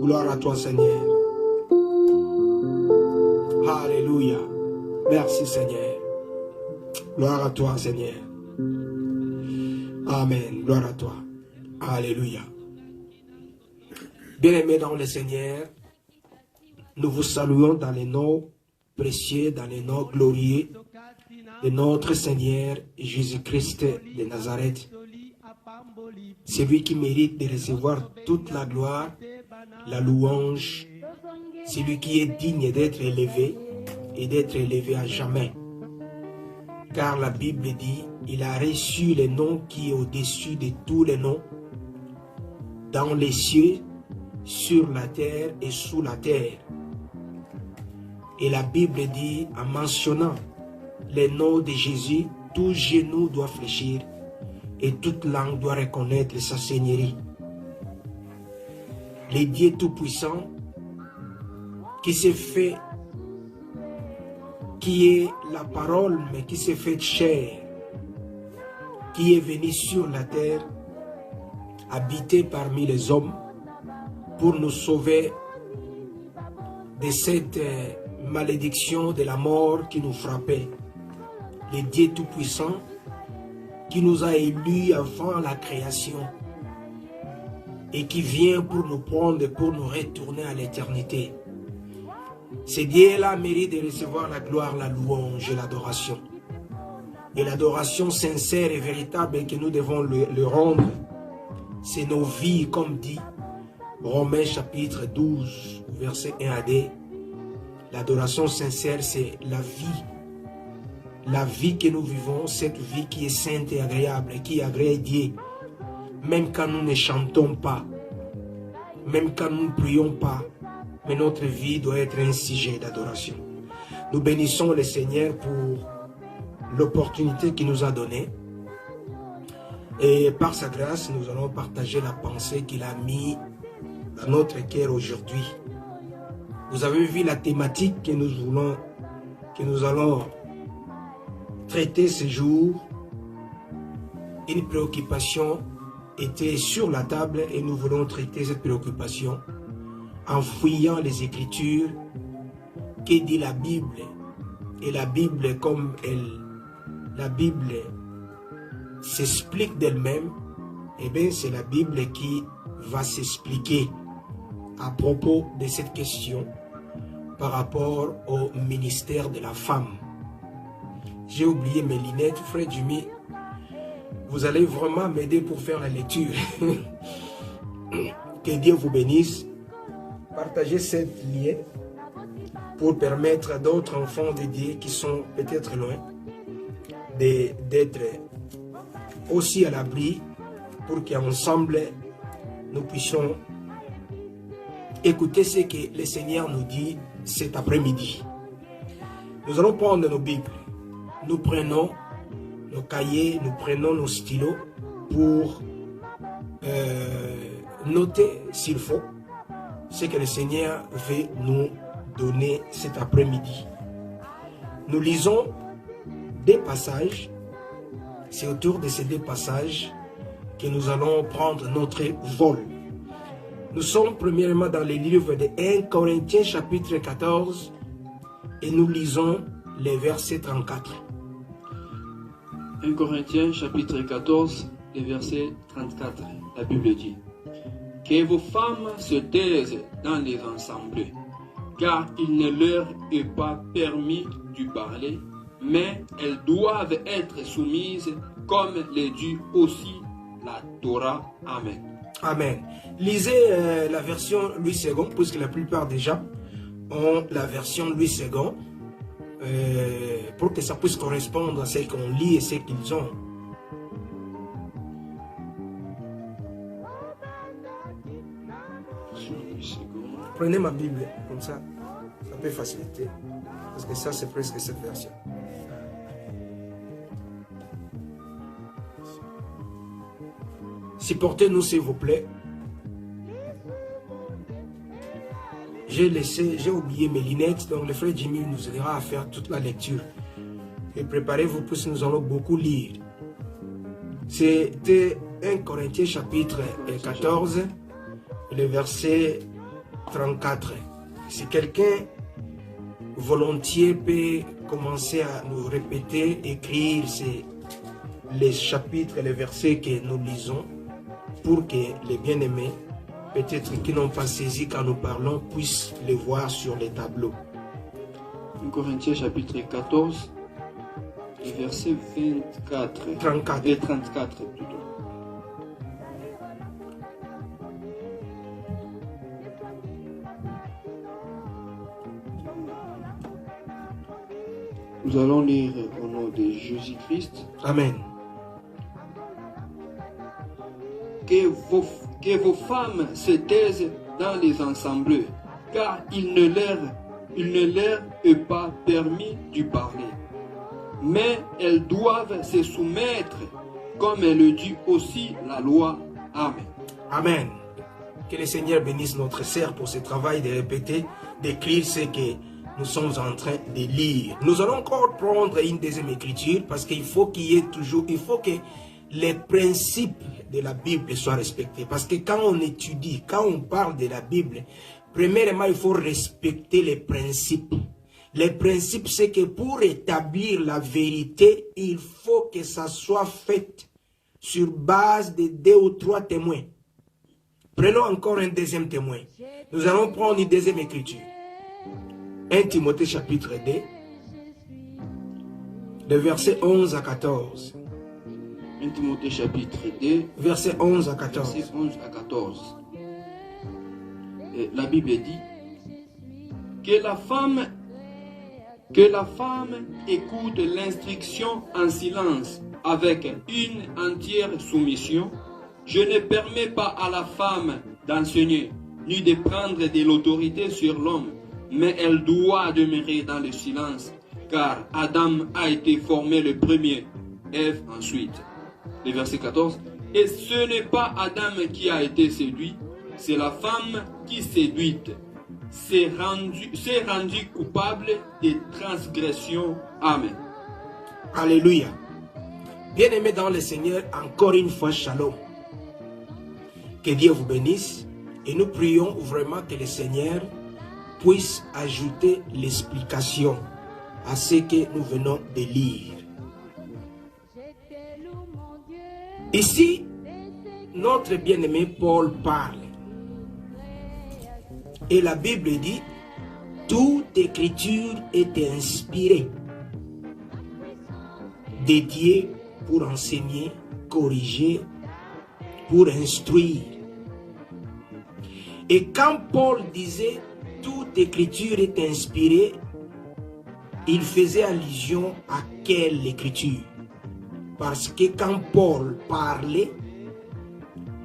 Gloire à toi, Seigneur. Alléluia. Merci, Seigneur. Gloire à toi, Seigneur. Amen. Gloire à toi. Alléluia. Bien-aimés dans le Seigneur, nous vous saluons dans les noms précieux, dans les noms glorieux de notre Seigneur Jésus-Christ de Nazareth. Celui qui mérite de recevoir toute la gloire, la louange, celui qui est digne d'être élevé et d'être élevé à jamais. Car la Bible dit, il a reçu le nom qui est au-dessus de tous les noms, dans les cieux, sur la terre et sous la terre. Et la Bible dit, en mentionnant le nom de Jésus, tout genou doit fléchir et toute langue doit reconnaître sa seigneurie. Le Dieu Tout-Puissant qui s'est fait, qui est la parole, mais qui s'est fait chair, qui est venu sur la terre, habité parmi les hommes, pour nous sauver de cette malédiction de la mort qui nous frappait. Le Dieu Tout-Puissant qui nous a élus avant la création et qui vient pour nous prendre, pour nous retourner à l'éternité. Ce Dieu-là mérite de recevoir la gloire, la louange et l'adoration. Et l'adoration sincère et véritable que nous devons le rendre, c'est nos vies, comme dit Romains chapitre 12, verset 1 à 2. L'adoration sincère, c'est la vie. La vie que nous vivons, cette vie qui est sainte et agréable, qui agrée Dieu. Même quand nous ne chantons pas, même quand nous ne prions pas, mais notre vie doit être un sujet d'adoration. Nous bénissons le Seigneur pour l'opportunité qu'il nous a donnée. Et par sa grâce, nous allons partager la pensée qu'il a mise dans notre cœur aujourd'hui. Vous avez vu la thématique que nous allons traiter ce jour. Une préoccupation était sur la table et nous voulons traiter cette préoccupation en fouillant les Écritures. Que dit la Bible? Et la Bible, comme la Bible s'explique d'elle-même, eh bien c'est la Bible qui va s'expliquer à propos de cette question par rapport au ministère de la femme. J'ai oublié mes lunettes, frère Jimmy. Vous allez vraiment m'aider pour faire la lecture. Que Dieu vous bénisse. Partagez cette lien pour permettre à d'autres enfants de Dieu qui sont peut-être loin d'être aussi à l'abri, pour qu'ensemble nous puissions écouter ce que le Seigneur nous dit cet après-midi. Nous allons prendre nos Bibles, nous prenons nos cahiers, nous prenons nos stylos pour noter s'il faut ce que le Seigneur veut nous donner cet après-midi. Nous lisons des passages. C'est autour de ces deux passages que nous allons prendre notre vol. Nous sommes premièrement dans les livres de 1 Corinthiens chapitre 14 et nous lisons les versets 34. 1 Corinthiens chapitre 14, les versets 34. La Bible dit: que vos femmes se taisent dans les assemblées, car il ne leur est pas permis de parler, mais elles doivent être soumises comme le dit aussi la Torah. Amen. Amen. Lisez la version Louis II, puisque la plupart des gens ont la version Louis II, pour que ça puisse correspondre à ce qu'on lit et ce qu'ils ont. Prenez ma Bible, comme ça peut faciliter, parce que ça c'est presque cette version. Supportez-nous s'il vous plaît. J'ai oublié mes lunettes, donc le frère Jimmy nous aidera à faire toute la lecture. Et préparez-vous parce que nous allons beaucoup lire. C'était 1 Corinthiens chapitre 14, le verset 34. Si quelqu'un volontiers peut commencer à nous répéter, écrire les chapitres et les versets que nous lisons pour que les bien-aimés, peut-être qui n'ont pas saisi quand nous parlons, puissent les voir sur les tableaux. 1 Corinthiens chapitre 14, verset 24 34. et 34 plutôt. Nous allons lire au nom de Jésus-Christ. Amen. Que vos femmes se taisent dans les assemblées, car il ne leur est pas permis de parler. Mais elles doivent se soumettre, comme le dit aussi la loi. Amen. Amen. Que le Seigneur bénisse notre sœur pour ce travail de répéter, d'écrire ce que nous sommes en train de lire. Nous allons encore prendre une deuxième écriture parce qu'il faut qu'il y ait toujours, il faut que les principes de la Bible soient respectés. Parce que quand on étudie, quand on parle de la Bible, premièrement, il faut respecter les principes. Les principes, c'est que pour établir la vérité, il faut que ça soit fait sur base de 2 ou 3 témoins. Prenons encore un deuxième témoin. Nous allons prendre une deuxième écriture. 1 Timothée chapitre 2, de versets 11 à 14. 1 Timothée chapitre 2, Versets 11 à 14. verset 11 à 14. Et la Bible dit que la femme écoute l'instruction en silence avec une entière soumission. Je ne permets pas à la femme d'enseigner ni de prendre de l'autorité sur l'homme, mais elle doit demeurer dans le silence, car Adam a été formé le premier, Ève ensuite. Le verset 14. Et ce n'est pas Adam qui a été séduit, c'est la femme qui séduite s'est rendu coupable de transgression. Amen. Alléluia. Bien-aimés dans le Seigneur, encore une fois, shalom. Que Dieu vous bénisse et nous prions vraiment que le Seigneur puisse ajouter l'explication à ce que nous venons de lire. Ici, notre bien-aimé Paul parle. Et la Bible dit, toute écriture est inspirée, dédiée pour enseigner, corriger, pour instruire. Et quand Paul disait, toute écriture est inspirée, il faisait allusion à quelle écriture? Parce que quand Paul parlait,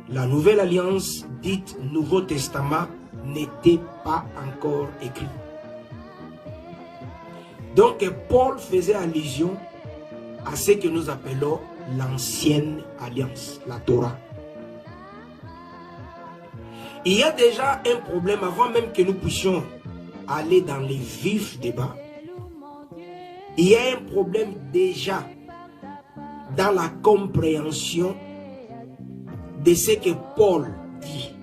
la Nouvelle Alliance, dite Nouveau Testament, n'était pas encore écrit. Donc Paul faisait allusion à ce que nous appelons l'ancienne alliance, la Torah. Il y a déjà un problème avant même que nous puissions aller dans les vifs débats. Il y a un problème déjà dans la compréhension de ce que Paul dit.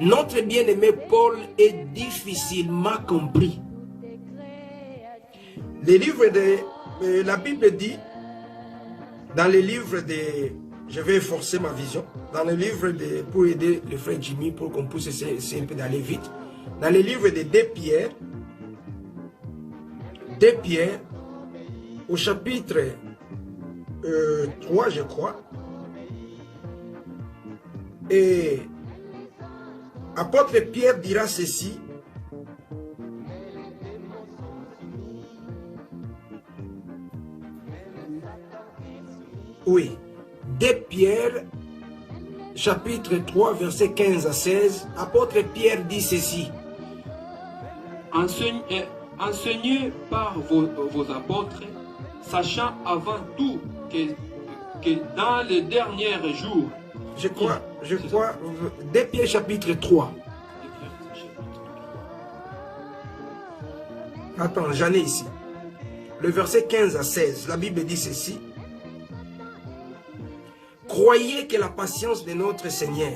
Notre bien-aimé Paul est difficilement compris. Les livres de la Bible dit, dans les livres de, je vais forcer ma vision, dans le livre de, pour aider le frère Jimmy, pour qu'on puisse essayer un peu d'aller vite, dans les livres de 2 Pierre, au chapitre 3, je crois, et apôtre Pierre dira ceci. Oui. 2 Pierre, chapitre 3, verset 15 à 16. Apôtre Pierre dit ceci. Enseignez par vos apôtres, sachant avant tout que dans les derniers jours, je crois, 2 Pierre chapitre 3. Attends, j'en ai ici. Le verset 15 à 16, la Bible dit ceci. Croyez que la patience de notre Seigneur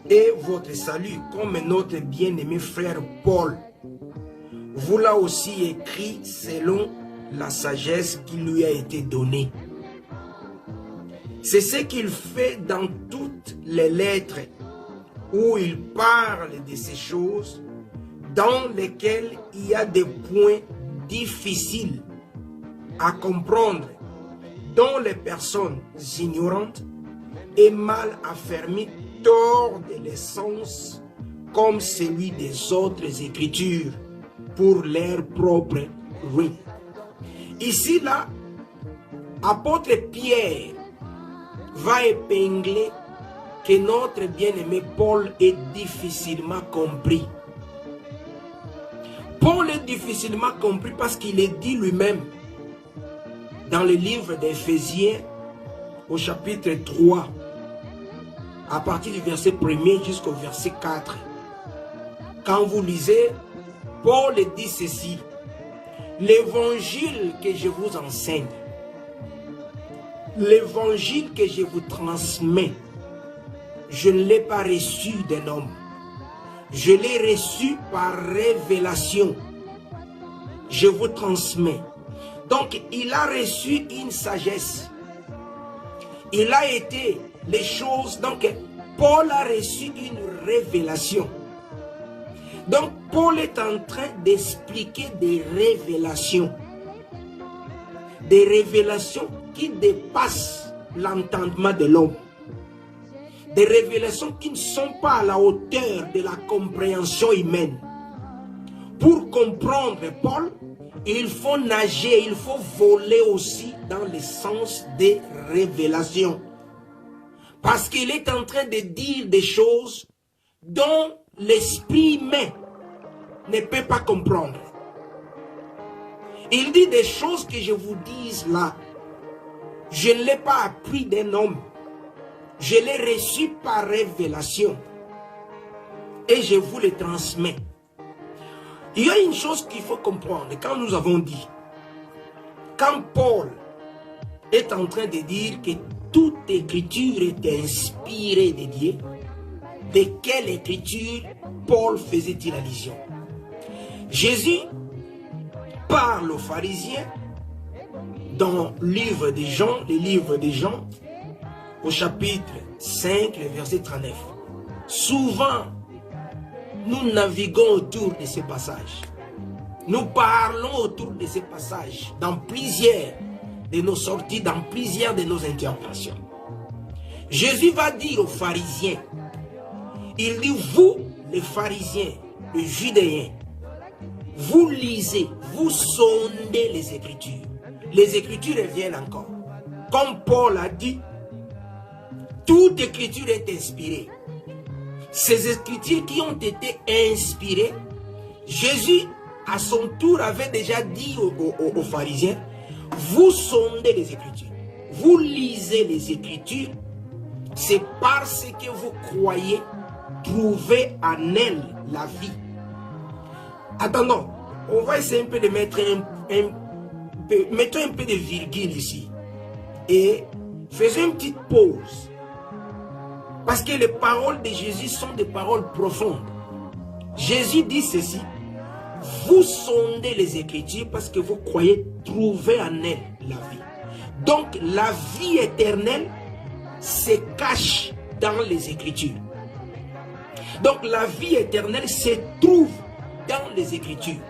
et votre salut, comme notre bien-aimé frère Paul vous l'a aussi écrit selon la sagesse qui lui a été donnée. C'est ce qu'il fait dans toutes les lettres où il parle de ces choses dans lesquelles il y a des points difficiles à comprendre, dont les personnes ignorantes et mal affermies tordent l'essence comme celui des autres écritures pour leur propre ruine. Ici, là, apôtre Pierre va épingler que notre bien-aimé Paul est difficilement compris. Paul est difficilement compris parce qu'il est dit lui-même dans le livre d'Éphésiens au chapitre 3, à partir du verset 1er jusqu'au verset 4. Quand vous lisez, Paul dit ceci: l'évangile que je vous enseigne, l'évangile que je vous transmets, je ne l'ai pas reçu d'un homme. Je l'ai reçu par révélation. Je vous transmets. Donc, il a reçu une sagesse. Il a été les choses. Donc, Paul a reçu une révélation. Donc, Paul est en train d'expliquer des révélations. Des révélations qui dépassent l'entendement de l'homme. Des révélations qui ne sont pas à la hauteur de la compréhension humaine. Pour comprendre Paul, il faut nager, il faut voler aussi dans le sens des révélations. Parce qu'il est en train de dire des choses dont l'esprit humain ne peut pas comprendre. Il dit des choses que je vous dis là. Je ne l'ai pas appris d'un homme. Je l'ai reçu par révélation. Et je vous le transmets. Il y a une chose qu'il faut comprendre. Quand nous avons dit, quand Paul est en train de dire que toute écriture est inspirée de Dieu, de quelle écriture Paul faisait-il allusion? Jésus parle aux pharisiens dans le livre de Jean, au chapitre 5, le verset 39. Souvent, nous naviguons autour de ces passages. Nous parlons autour de ces passages dans plusieurs de nos sorties, dans plusieurs de nos interventions. Jésus va dire aux pharisiens, il dit, vous, les pharisiens, les judéens, vous lisez, vous sondez les Écritures. Les Écritures reviennent encore. Comme Paul a dit, toute Écriture est inspirée. Ces Écritures qui ont été inspirées, Jésus, à son tour, avait déjà dit aux pharisiens, vous sondez les Écritures. Vous lisez les Écritures, c'est parce que vous croyez trouver en elles la vie. Attendons, on va essayer un peu de mettre mettons un peu de virgule ici. Et faisons une petite pause. Parce que les paroles de Jésus sont des paroles profondes. Jésus dit ceci. Vous sondez les Écritures parce que vous croyez trouver en elles la vie. Donc la vie éternelle se cache dans les Écritures. Donc la vie éternelle se trouve dans les Écritures.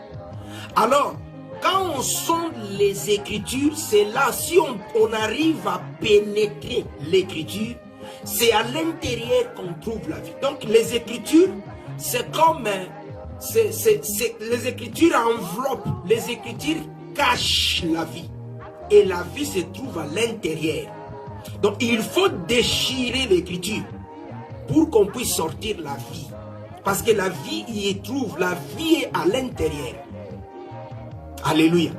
Alors, quand on sonde les Écritures, c'est là, si on arrive à pénétrer l'Écriture, c'est à l'intérieur qu'on trouve la vie. Donc les Écritures, c'est comme... les Écritures enveloppent, les Écritures cachent la vie. Et la vie se trouve à l'intérieur. Donc il faut déchirer l'Écriture pour qu'on puisse sortir la vie. Parce que la vie y trouve, la vie est à l'intérieur. Alléluia.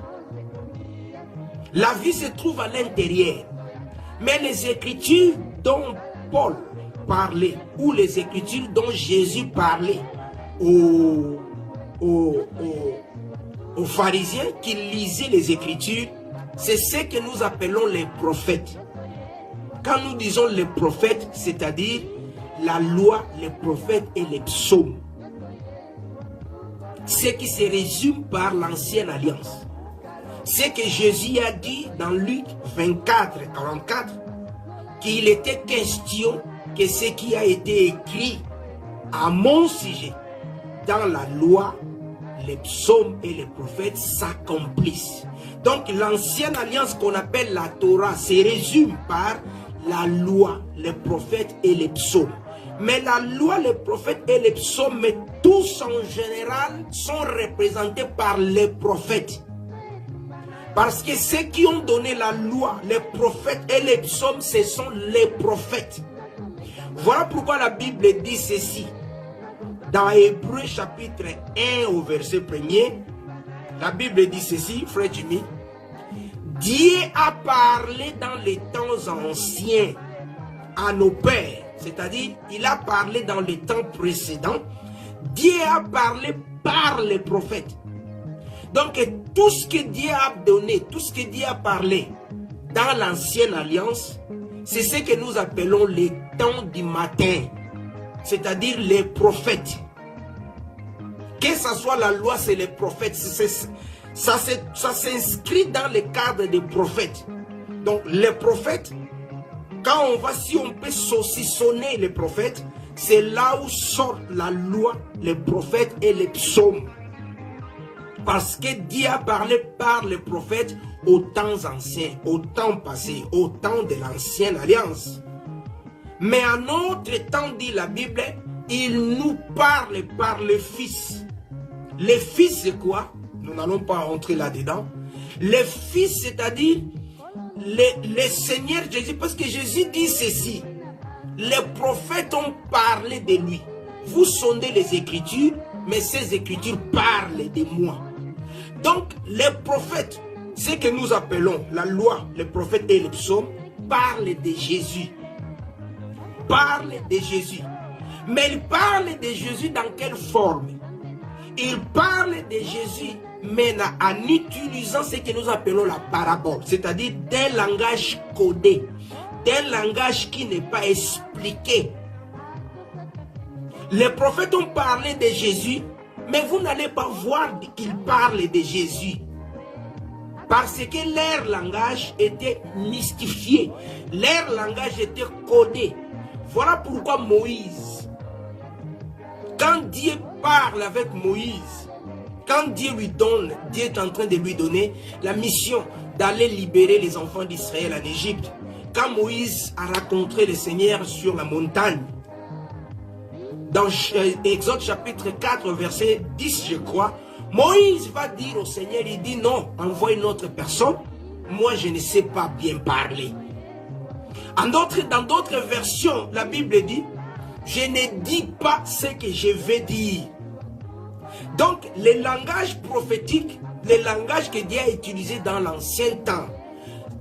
La vie se trouve à l'intérieur. Mais les Écritures dont Paul parlait, ou les Écritures dont Jésus parlait aux pharisiens qui lisaient les Écritures, c'est ce que nous appelons les prophètes. Quand nous disons les prophètes, c'est-à-dire la loi, les prophètes et les psaumes. Ce qui se résume par l'ancienne alliance. Ce que Jésus a dit dans Luc 24, 44, qu'il était question que ce qui a été écrit à mon sujet dans la loi, les psaumes et les prophètes s'accomplissent. Donc l'ancienne alliance qu'on appelle la Torah se résume par la loi, les prophètes et les psaumes. Mais la loi, les prophètes et les psaumes, mais tous en général sont représentés par les prophètes. Parce que ceux qui ont donné la loi, les prophètes et les psaumes, ce sont les prophètes. Voilà pourquoi la Bible dit ceci. Dans Hébreux chapitre 1 au verset 1er, la Bible dit ceci, frère Jimmy. Dieu a parlé dans les temps anciens à nos pères. C'est-à-dire, il a parlé dans les temps précédents. Dieu a parlé par les prophètes. Donc, tout ce que Dieu a donné, tout ce que Dieu a parlé dans l'ancienne alliance, c'est ce que nous appelons les temps du matin. C'est-à-dire les prophètes. Que ce soit la loi, c'est les prophètes. Ça s'inscrit dans le cadre des prophètes. Donc, les prophètes, quand on va, si on peut saucissonner les prophètes, c'est là où sort la loi, les prophètes et les psaumes. Parce que Dieu a parlé par les prophètes aux temps anciens, au temps passé, au temps de l'ancienne alliance. Mais en notre temps, dit la Bible, il nous parle par le Fils. Le Fils, c'est quoi? Nous n'allons pas entrer là-dedans. Le Fils, c'est-à-dire le Seigneur Jésus, parce que Jésus dit ceci. Les prophètes ont parlé de lui. Vous sondez les Écritures, mais ces Écritures parlent de moi. Donc, les prophètes, ce que nous appelons la loi, les prophètes et les psaumes, parlent de Jésus. Parlent de Jésus. Mais ils parlent de Jésus dans quelle forme? Ils parlent de Jésus, mais en utilisant ce que nous appelons la parabole, c'est-à-dire d'un langage codé, d'un langage qui n'est pas expliqué. Les prophètes ont parlé de Jésus, mais vous n'allez pas voir qu'ils parlent de Jésus. Parce que leur langage était mystifié. Leur langage était codé. Voilà pourquoi Moïse, quand Dieu parle avec Moïse, quand Dieu lui donne, Dieu est en train de lui donner la mission d'aller libérer les enfants d'Israël en Égypte. Quand Moïse a rencontré le Seigneur sur la montagne, dans Exode chapitre 4, verset 10, je crois, Moïse va dire au Seigneur, il dit non, envoie une autre personne, moi je ne sais pas bien parler. Dans d'autres versions, la Bible dit, je ne dis pas ce que je vais dire. Donc, le langage prophétique, le langage que Dieu a utilisé dans l'ancien temps.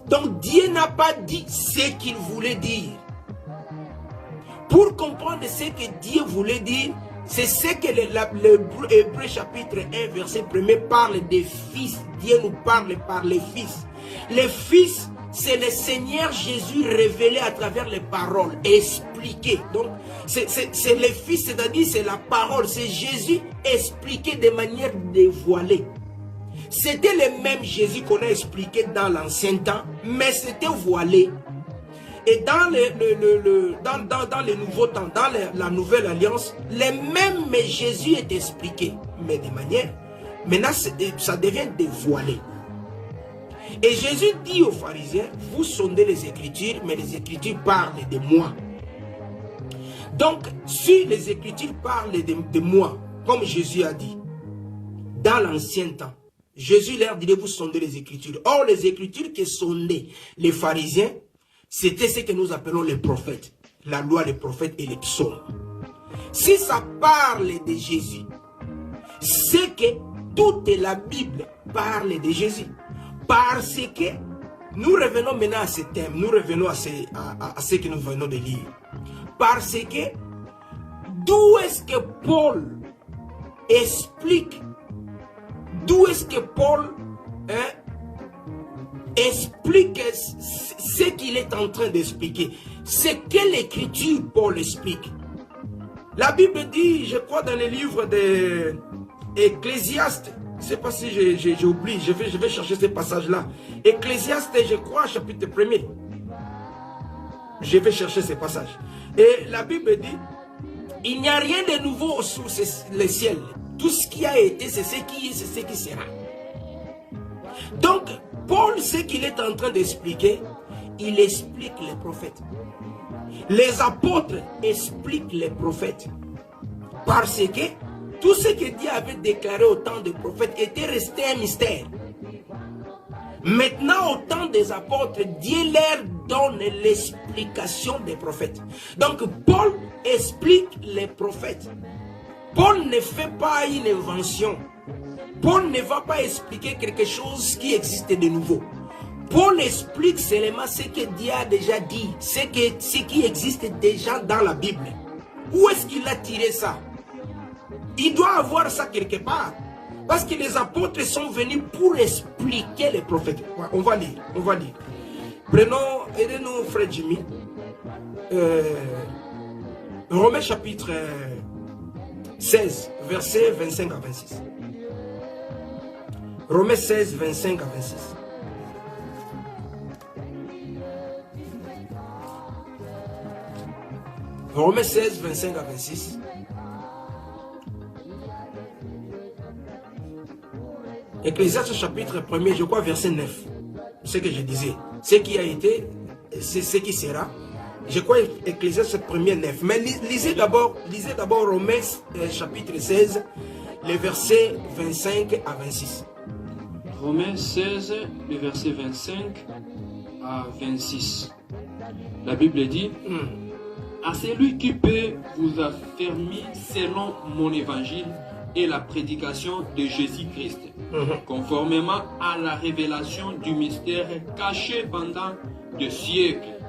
Donc, Dieu n'a pas dit ce qu'il voulait dire. Pour comprendre ce que Dieu voulait dire, c'est ce que l'Hébreu chapitre 1, verset 1 parle des fils. Dieu nous parle par les fils. Les fils, c'est le Seigneur Jésus révélé à travers les paroles, expliqué. Donc, c'est les fils, c'est-à-dire c'est la parole, c'est Jésus expliqué de manière dévoilée. C'était le même Jésus qu'on a expliqué dans l'ancien temps, mais c'était voilé. Et dans les nouveaux temps, dans la nouvelle alliance, le même Jésus est expliqué, mais de manière, maintenant ça devient dévoilé. Et Jésus dit aux pharisiens, vous sondez les Écritures, mais les Écritures parlent de moi. Donc, si les Écritures parlent de moi, comme Jésus a dit, dans l'ancien temps, Jésus leur disait, vous sondez les Écritures. Or, les Écritures que sondaient les pharisiens, c'était ce que nous appelons les prophètes. La loi, les prophètes et les psaumes. Si ça parle de Jésus, c'est que toute la Bible parle de Jésus. Parce que nous revenons maintenant à ce thème, nous revenons à ce que nous venons de lire. Parce que d'où est-ce que Paul explique, d'où est-ce que Paul explique ce qu'il est en train d'expliquer. C'est quelle écriture Paul explique? La Bible dit, je crois dans les livres d'Ecclésiaste, je ne sais pas si j'ai oublié, je vais chercher ce passage-là. Ecclésiaste, je crois, chapitre 1er. Je vais chercher ce passage. Et la Bible dit, il n'y a rien de nouveau sous les ciels. Tout ce qui a été, c'est ce qui est, c'est ce qui sera. Donc, Paul, ce qu'il est en train d'expliquer, il explique les prophètes. Les apôtres expliquent les prophètes. Parce que tout ce que Dieu avait déclaré au temps des prophètes était resté un mystère. Maintenant, au temps des apôtres, Dieu leur donne l'explication des prophètes. Donc, Paul explique les prophètes. Paul ne fait pas une invention. Paul ne va pas expliquer quelque chose qui existe de nouveau. Paul explique seulement ce que Dieu a déjà dit, ce qui existe déjà dans la Bible. Où est-ce qu'il a tiré ça? Il doit avoir ça quelque part. Parce que les apôtres sont venus pour expliquer les prophètes. On va lire, on va lire. Prenons, aidez-nous frère Jimmy. Romains chapitre 16, versets 25 à 26. Romains 16, 25 à 26. Romains 16, 25 à 26. Ecclésiaste chapitre 1er, je crois verset 9. Ce que je disais. Ce qui a été, c'est ce qui sera. Je crois Ecclésiaste 1er 9. Mais lisez d'abord Romains chapitre 16, les versets 25 à 26. Romains 16, le verset 25 à 26. La Bible dit, à celui qui peut vous affermir selon mon évangile et la prédication de Jésus-Christ, conformément à la révélation du mystère caché pendant des siècles.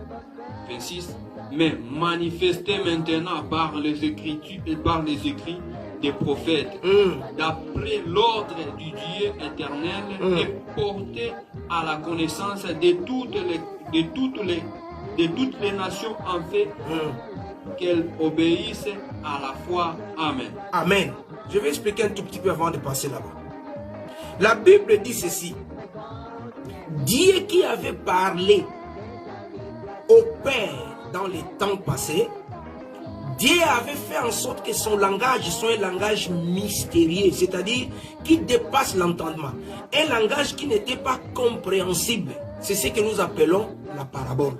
26. Mais manifesté maintenant par les Écritures et par les écrits des prophètes, d'après l'ordre du Dieu éternel, et porté à la connaissance de toutes les nations, en fait qu'elles obéissent à la foi. Amen. Amen. Je vais expliquer un tout petit peu avant de passer là-bas. La Bible dit ceci. Dieu qui avait parlé au Père dans les temps passés, Dieu avait fait en sorte que son langage soit un langage mystérieux, c'est-à-dire qui dépasse l'entendement. Un langage qui n'était pas compréhensible. C'est ce que nous appelons la parabole.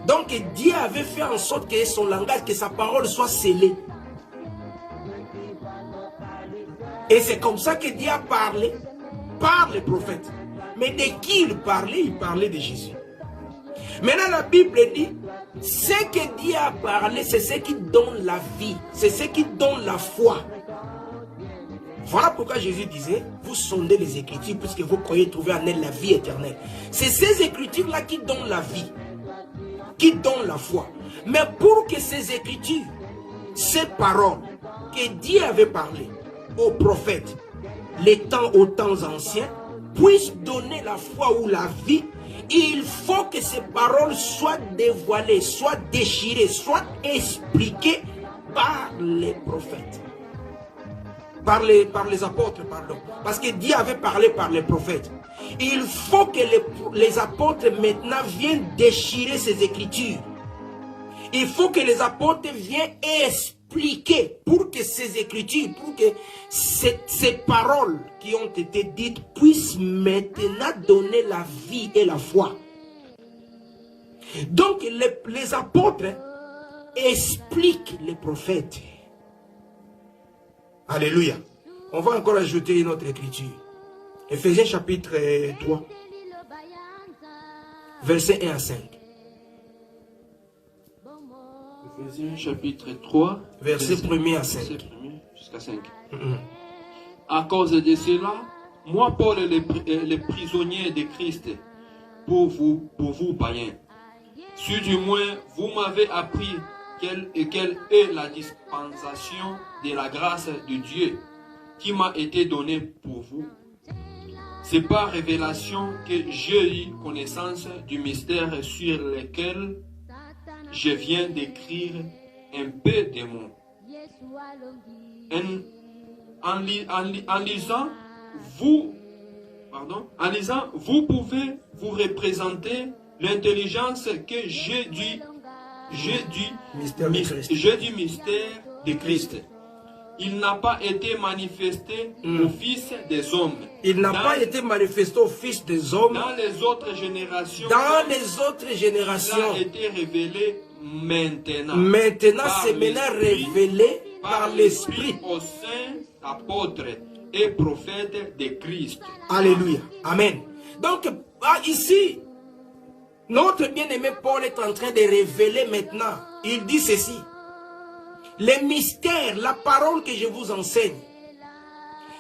Donc Dieu avait fait en sorte que son langage, que sa parole soit scellée. Et c'est comme ça que Dieu a parlé par les prophètes. Mais de qui il parlait? Il parlait de Jésus. Maintenant la Bible dit, ce que Dieu a parlé, c'est ce qui donne la vie. C'est ce qui donne la foi. Voilà pourquoi Jésus disait, vous sondez les Écritures puisque vous croyez trouver en elles la vie éternelle. C'est ces Écritures-là qui donnent la vie, qui donnent la foi. Mais pour que ces Écritures, ces paroles que Dieu avait parlé aux prophètes, aux temps anciens, puissent donner la foi ou la vie, il faut que ces paroles soient dévoilées, soient déchirées, soient expliquées par les prophètes. Par les apôtres, pardon. Parce que Dieu avait parlé par les prophètes. Il faut que les apôtres maintenant viennent déchirer ces Écritures. Il faut que les apôtres viennent expliquer pour que ces Écritures, pour que ces paroles qui ont été dites puissent maintenant donner la vie et la foi. Donc les apôtres expliquent les prophètes. Alléluia. On va encore ajouter une autre écriture. Éphésiens chapitre 3, versets 1 à 5. Éphésiens chapitre 3, verset 1er à 5. Jusqu'à 5. À cause de cela, moi Paul, le prisonnier de Christ, pour vous païens, si du moins vous m'avez appris quelle est la dispensation de la grâce de Dieu qui m'a été donnée pour vous. C'est par révélation que j'ai eu connaissance du mystère sur lequel je viens d'écrire un peu de mots. En lisant, vous pouvez vous représenter l'intelligence que j'ai du mystère de Christ. Il n'a pas été manifesté au Fils des hommes. Il n'a pas été manifesté au Fils des hommes. Dans les autres générations. Il a été révélé maintenant. Maintenant, c'est maintenant révélé par l'Esprit aux saints apôtres et prophètes de Christ. Alléluia. Amen. Donc, ici, notre bien-aimé Paul est en train de révéler maintenant. Il dit ceci. Les mystères, la parole que je vous enseigne,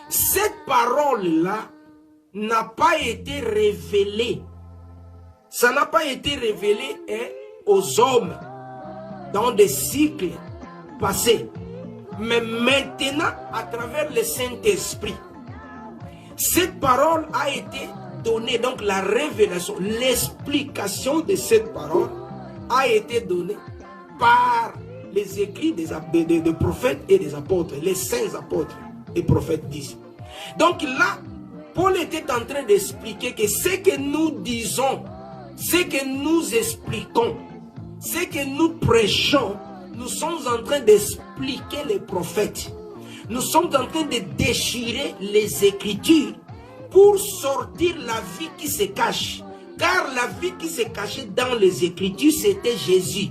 cette parole-là n'a pas été révélée. Ça n'a pas été révélé aux hommes dans des cycles passés. Mais maintenant, à travers le Saint-Esprit, cette parole a été donnée, donc la révélation, l'explication de cette parole a été donnée par les écrits des prophètes et des apôtres, les saints apôtres et prophètes disent. Donc là, Paul était en train d'expliquer que ce que nous disons, ce que nous expliquons, ce que nous prêchons, nous sommes en train d'expliquer les prophètes. Nous sommes en train de déchirer les Écritures pour sortir la vie qui se cache. Car la vie qui se cachait dans les Écritures, c'était Jésus.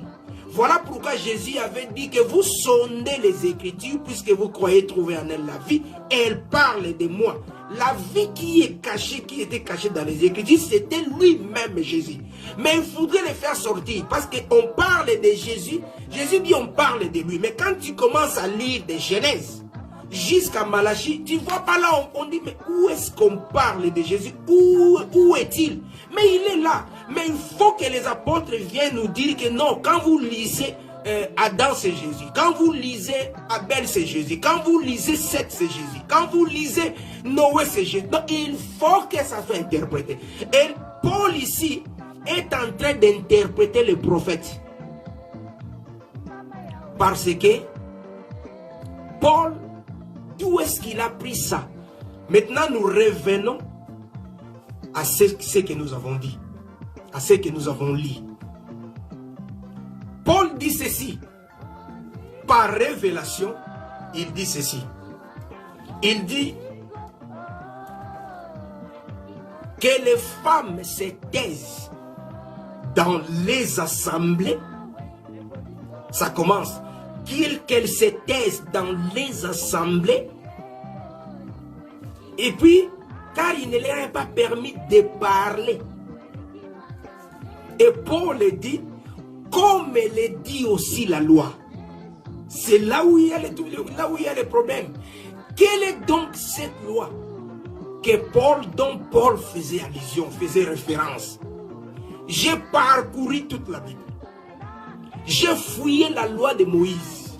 Voilà pourquoi Jésus avait dit que vous sondez les Écritures puisque vous croyez trouver en elle la vie. Et elle parle de moi. La vie qui est cachée, qui était cachée dans les Écritures, c'était lui-même Jésus. Mais il faudrait le faire sortir parce qu'on parle de Jésus. Jésus dit on parle de lui. Mais quand tu commences à lire de Genèse jusqu'à Malachie, tu ne vois pas là, on dit mais où est-ce qu'on parle de Jésus? Où est-il? Mais il est là. Mais il faut que les apôtres viennent nous dire que non, quand vous lisez Adam c'est Jésus, quand vous lisez Abel c'est Jésus, quand vous lisez Seth c'est Jésus, quand vous lisez Noé c'est Jésus. Donc il faut que ça soit interprété. Et Paul ici est en train d'interpréter les prophètes. Parce que Paul, d'où est-ce qu'il a pris ça? Maintenant nous revenons à ce que nous avons dit, à ce que nous avons lu. Paul dit ceci, par révélation, il dit ceci. Il dit que les femmes se taisent dans les assemblées. Ça commence. Qu'elles se taisent dans les assemblées. Et puis, car il ne leur est pas permis de parler. Et Paul dit, comme le dit aussi la loi. C'est là où il y a le problème. Quelle est donc cette loi dont Paul faisait allusion, faisait référence? J'ai parcouru toute la Bible. J'ai fouillé la loi de Moïse.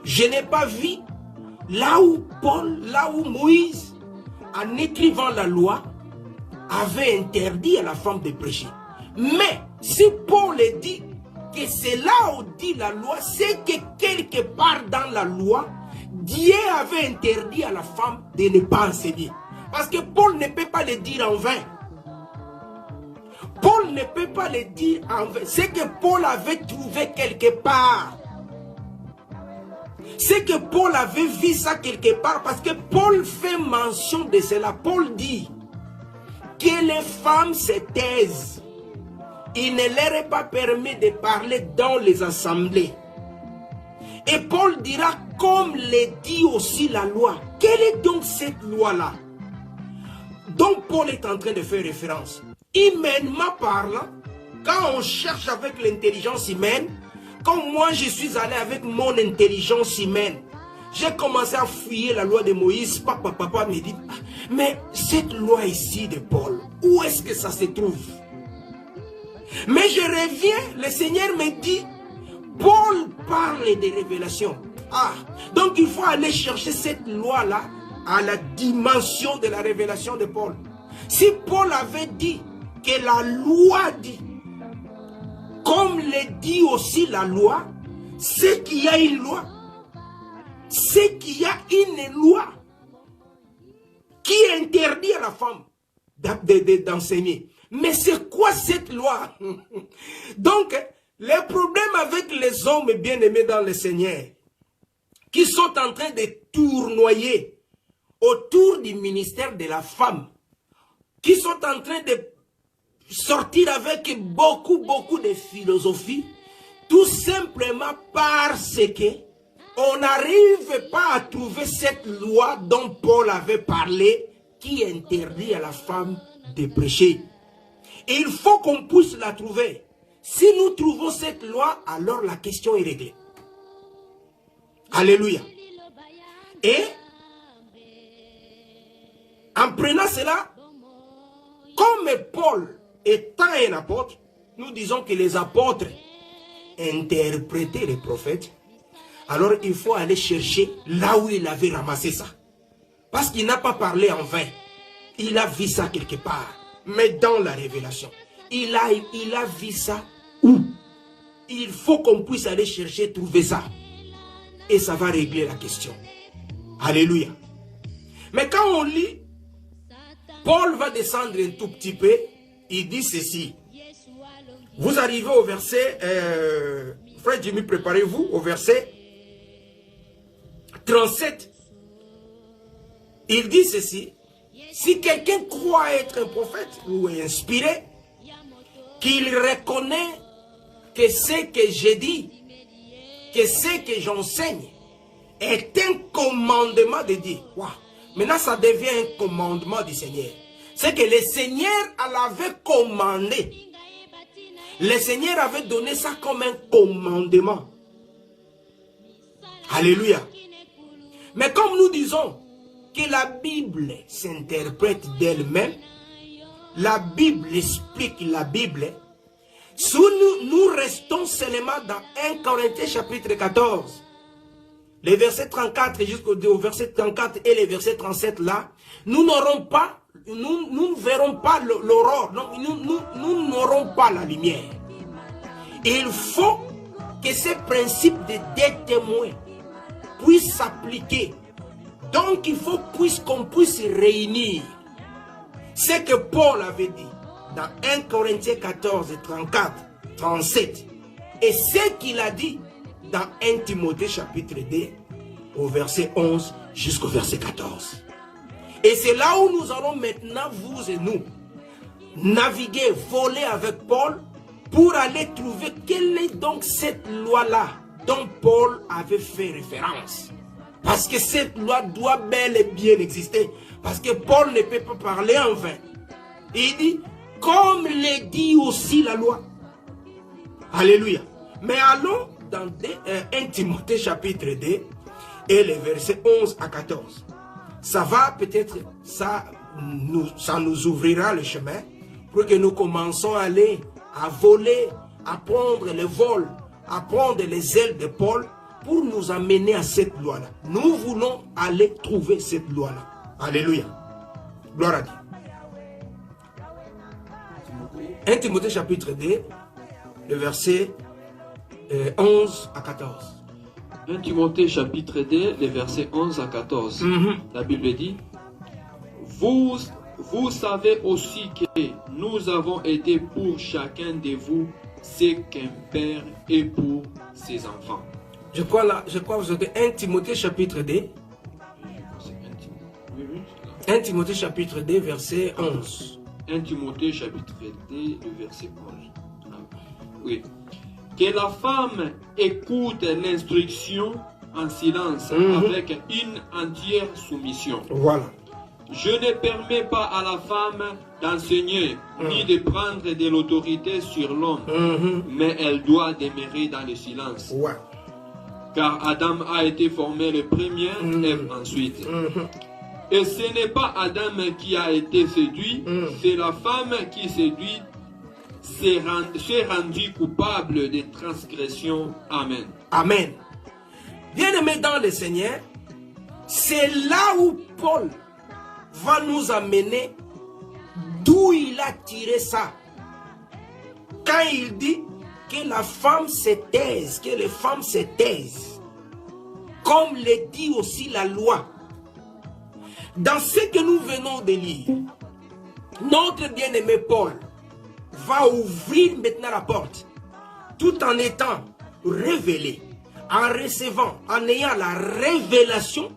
Je n'ai pas vu là où Moïse, en écrivant la loi, avait interdit à la femme de prêcher. Mais si Paul dit que c'est là où dit la loi, c'est que quelque part dans la loi, Dieu avait interdit à la femme de ne pas enseigner. Parce que Paul ne peut pas le dire en vain. Paul ne peut pas le dire en vain. C'est que Paul avait trouvé quelque part. C'est que Paul avait vu ça quelque part. Parce que Paul fait mention de cela. Paul dit que les femmes se taisent. Il ne leur est pas permis de parler dans les assemblées. Et Paul dira, comme le dit aussi la loi. Quelle est donc cette loi-là dont Paul est en train de faire référence? Humainement parlant, quand on cherche avec l'intelligence humaine, comme moi je suis allé avec mon intelligence humaine, j'ai commencé à fouiller la loi de Moïse. Papa me dit, mais cette loi ici de Paul, où est-ce que ça se trouve? Mais je reviens, le Seigneur me dit, Paul parle de révélation. Donc il faut aller chercher cette loi-là à la dimension de la révélation de Paul. Si Paul avait dit que la loi dit, comme le dit aussi la loi, c'est qu'il y a une loi. C'est qu'il y a une loi qui interdit à la femme d'enseigner. Mais c'est quoi cette loi? Donc, les problèmes avec les hommes bien-aimés dans le Seigneur, qui sont en train de tournoyer autour du ministère de la femme, qui sont en train de sortir avec beaucoup de philosophie, tout simplement parce que on n'arrive pas à trouver cette loi dont Paul avait parlé, qui interdit à la femme de prêcher. Et il faut qu'on puisse la trouver. Si nous trouvons cette loi, alors la question est réglée. Alléluia. Et en prenant cela, comme Paul étant un apôtre, nous disons que les apôtres interprétaient les prophètes. Alors il faut aller chercher là où il avait ramassé ça. Parce qu'il n'a pas parlé en vain. Il a vu ça quelque part. Mais dans la révélation. Il a vu ça où? Il faut qu'on puisse aller chercher, trouver ça. Et ça va régler la question. Alléluia. Mais quand on lit, Paul va descendre un tout petit peu. Il dit ceci. Vous arrivez au verset, frère Jimmy, préparez-vous au verset 37. Il dit ceci. Si quelqu'un croit être un prophète ou inspiré, qu'il reconnaît que ce que je dis, que ce que j'enseigne est un commandement de Dieu. Wow. Maintenant, ça devient un commandement du Seigneur. C'est que le Seigneur l'avait commandé. Le Seigneur avait donné ça comme un commandement. Alléluia. Mais comme nous disons que la Bible s'interprète d'elle-même, la Bible explique la Bible, si nous restons seulement dans 1 Corinthiens chapitre 14, les versets 34 jusqu'au verset 34 et les versets 37 là, nous n'aurons pas, nous ne verrons pas l'aurore, nous n'aurons pas la lumière. Et il faut que ce principe de deux témoins puisse s'appliquer. Donc il faut qu'on puisse réunir ce que Paul avait dit dans 1 Corinthiens 14, 34, 37 et ce qu'il a dit dans 1 Timothée chapitre 2 au verset 11 jusqu'au verset 14. Et c'est là où nous allons maintenant, vous et nous, naviguer, voler avec Paul pour aller trouver quelle est donc cette loi-là dont Paul avait fait référence. Parce que cette loi doit bel et bien exister. Parce que Paul ne peut pas parler en vain. Il dit, comme le dit aussi la loi. Alléluia. Mais allons dans 1 Timothée chapitre 2 et les versets 11 à 14. Ça va peut-être, ça nous ouvrira le chemin pour que nous commençons à aller, à voler, à prendre le vol, à prendre les ailes de Paul pour nous amener à cette loi-là. Nous voulons aller trouver cette loi-là. Alléluia. Gloire à Dieu. 1 Timothée chapitre 2, le verset 11 à 14. 1 Timothée chapitre 2, les versets 11 à 14. La Bible dit, vous savez aussi que nous avons été pour chacun de vous ce qu'un père est pour ses enfants. Je crois vous êtes 1 Timothée chapitre 2. 1 Timothée chapitre 2, verset 11. 1 Timothée chapitre 2, le verset 11. Oui. Que la femme écoute l'instruction en silence avec une entière soumission. Voilà. Je ne permets pas à la femme d'enseigner ni de prendre de l'autorité sur l'homme, mais elle doit demeurer dans le silence. Ouais. Car Adam a été formé le premier, Ève ensuite. Et ce n'est pas Adam qui a été séduit, c'est la femme qui séduit s'est rendue coupable de transgression. Amen. Amen. Bien-aimés dans le Seigneur, c'est là où Paul va nous amener d'où il a tiré ça. Quand il dit que la femme se taise, que les femmes se taisent, comme le dit aussi la loi. Dans ce que nous venons de lire, notre bien-aimé Paul va ouvrir maintenant la porte, tout en étant révélé, en recevant, en ayant la révélation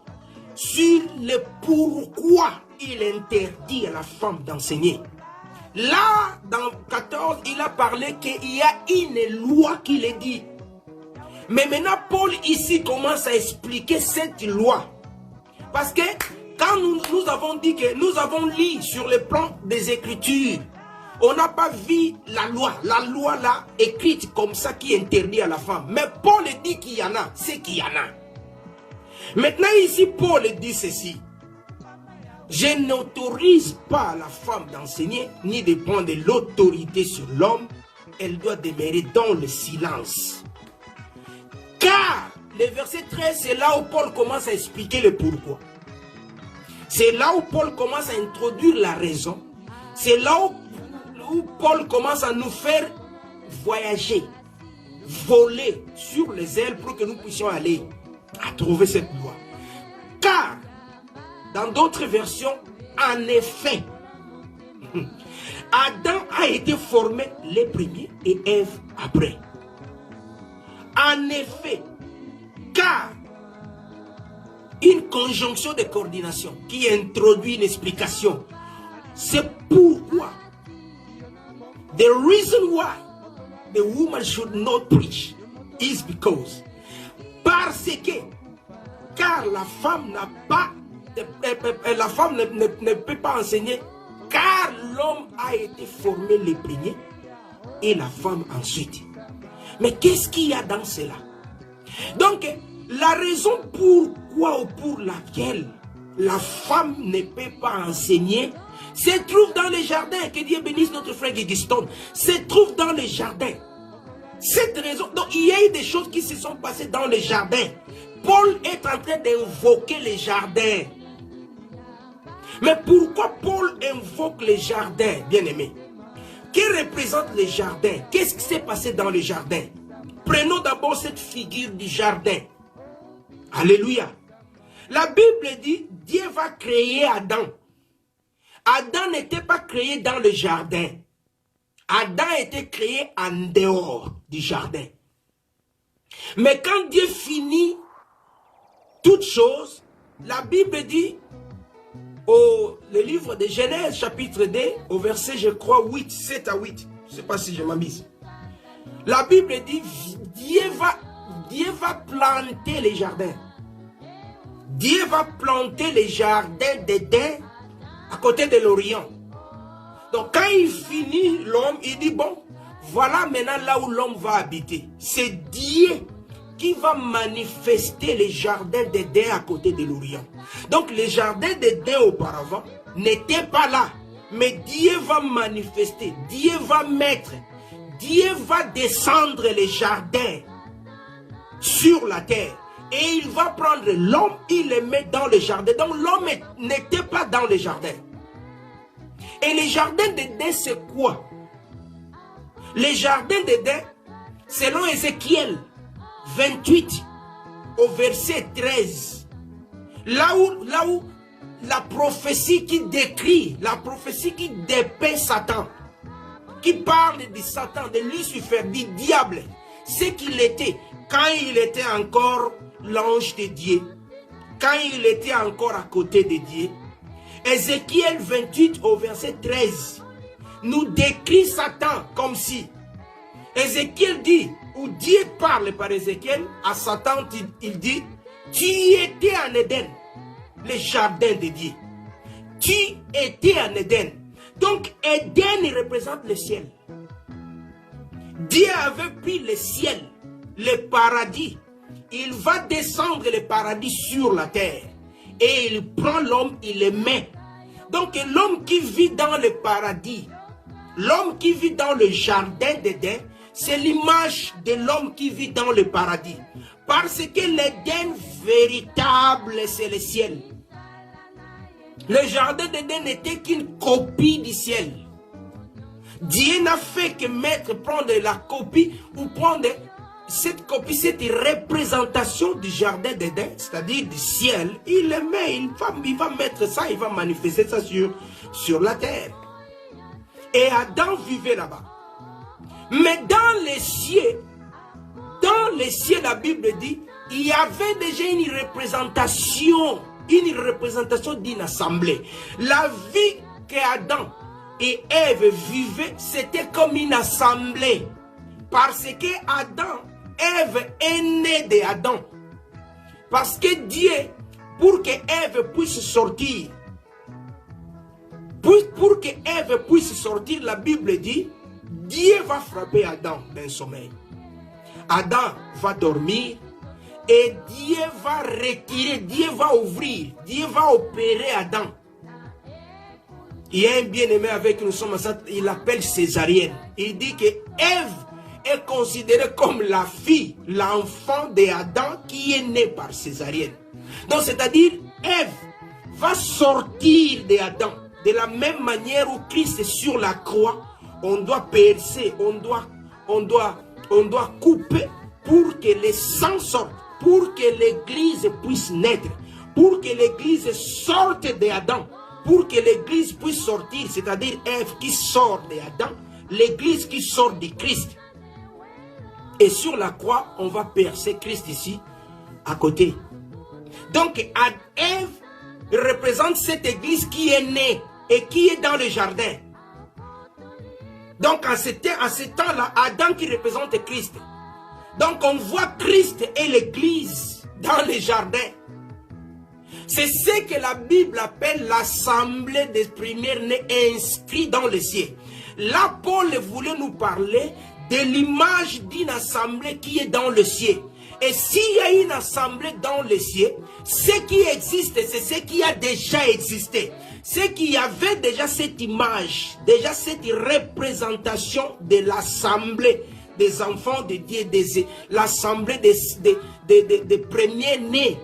sur le pourquoi il interdit à la femme d'enseigner. Là, dans 14, il a parlé qu'il y a une loi qui le dit. Mais maintenant, Paul ici commence à expliquer cette loi. Parce que quand nous avons dit que nous avons lu sur le plan des Écritures, on n'a pas vu la loi là écrite comme ça qui interdit à la femme. Mais Paul dit qu'il y en a, c'est qu'il y en a. Maintenant ici, Paul dit ceci. Je n'autorise pas la femme d'enseigner, ni de prendre l'autorité sur l'homme. Elle doit demeurer dans le silence. Car, le verset 13, c'est là où Paul commence à expliquer le pourquoi. C'est là où Paul commence à introduire la raison. C'est là où Paul commence à nous faire voyager, voler sur les ailes pour que nous puissions aller à trouver cette loi. Car, dans d'autres versions, en effet, Adam a été formé les premiers et Ève après. En effet, car une conjonction de coordination qui introduit une explication, c'est pourquoi. The reason why the woman should not preach is because, parce que, car la femme n'a pas, la femme ne peut pas enseigner, car l'homme a été formé le premier et la femme ensuite. Mais qu'est-ce qu'il y a dans cela? Donc, la raison pourquoi ou pour laquelle la femme ne peut pas enseigner se trouve dans les jardins. Que Dieu bénisse notre frère Guiguston. Se trouve dans les jardins. Cette raison, donc il y a eu des choses qui se sont passées dans les jardins. Paul est en train d'invoquer les jardins. Mais pourquoi Paul invoque les jardins, bien-aimés? Que représentent les jardins? Qu'est-ce qui s'est passé dans les jardins? Prenons d'abord cette figure du jardin. Alléluia. La Bible dit, Dieu va créer Adam. Adam n'était pas créé dans le jardin. Adam était créé en dehors du jardin. Mais quand Dieu finit toutes choses, la Bible dit, le livre de Genèse, chapitre 2, au verset, je crois, 8, 7 à 8. Je ne sais pas si je m'amuse. La Bible dit, Dieu va planter les jardins. Dieu va planter les jardins d'Éden à côté de l'Orient. Donc quand il finit l'homme, il dit, bon, voilà maintenant là où l'homme va habiter. C'est Dieu qui va manifester les jardins d'Éden à côté de l'Orient. Donc les jardins d'Éden auparavant n'étaient pas là. Mais Dieu va manifester, Dieu va mettre, Dieu va descendre les jardins sur la terre. Et il va prendre l'homme, il le met dans le jardin. Donc l'homme n'était pas dans le jardin. Et les jardins d'Éden, c'est quoi? Les jardins d'Éden, selon Ézéchiel 28, au verset 13, là où la prophétie qui décrit, la prophétie qui dépeint Satan, qui parle de Satan, de Lucifer, du diable, ce qu'il était quand il était encore l'ange de Dieu, quand il était encore à côté de Dieu. Ézéchiel 28 au verset 13 nous décrit Satan comme si Ézéchiel dit, ou Dieu parle par Ézéchiel à Satan, il dit, tu étais en Éden, le jardin de Dieu. Tu étais en Éden. Donc Éden il représente le ciel. Dieu avait pris le ciel, le paradis. Il va descendre le paradis sur la terre. Et il prend l'homme, il le met. Donc l'homme qui vit dans le paradis, l'homme qui vit dans le jardin d'Éden, c'est l'image de l'homme qui vit dans le paradis. Parce que l'Éden véritable, c'est le ciel. Le jardin d'Éden n'était qu'une copie du ciel. Dieu n'a fait que prendre la copie ou prendre cette copie, cette représentation du jardin d'Éden, c'est-à-dire du ciel. Il le met, il va mettre ça, il va manifester ça sur la terre. Et Adam vivait là-bas. Mais dans les cieux, la Bible dit, il y avait déjà une représentation d'une assemblée. La vie qu'Adam et Ève vivaient, c'était comme une assemblée. Parce que Ève est née d'Adam. Parce que Dieu, pour que Ève puisse sortir, pour que Ève puisse sortir, la Bible dit, Dieu va frapper Adam d'un sommeil. Adam va dormir et Dieu va retirer, Dieu va ouvrir, Dieu va opérer Adam. Il y a un bien-aimé avec nous sommes ensemble, il l'appelle césarienne. Il dit que Ève est considérée comme la fille, l'enfant d'Adam qui est né par césarienne. Donc c'est-à-dire, Ève va sortir d'Adam. De la même manière où Christ est sur la croix, on doit percer, on doit couper pour que le sang sorte, pour que l'église puisse naître, pour que l'église sorte d'Adam, pour que l'église puisse sortir, c'est-à-dire Ève qui sort d'Adam, l'église qui sort de Christ. Et sur la croix, on va percer Christ ici, à côté. Donc, Ève représente cette église qui est née et qui est dans le jardin. Donc, en ce temps-là, Adam qui représente Christ. Donc, on voit Christ et l'église dans le jardin. C'est ce que la Bible appelle l'assemblée des premiers-nés inscrits dans le ciel. Là, Paul voulait nous parler de l'image d'une assemblée qui est dans le ciel. Et s'il y a une assemblée dans le ciel, ce qui existe, c'est ce qui a déjà existé. Ce qui avait déjà cette image, déjà cette représentation de l'assemblée des enfants de Dieu, l'assemblée des premiers-nés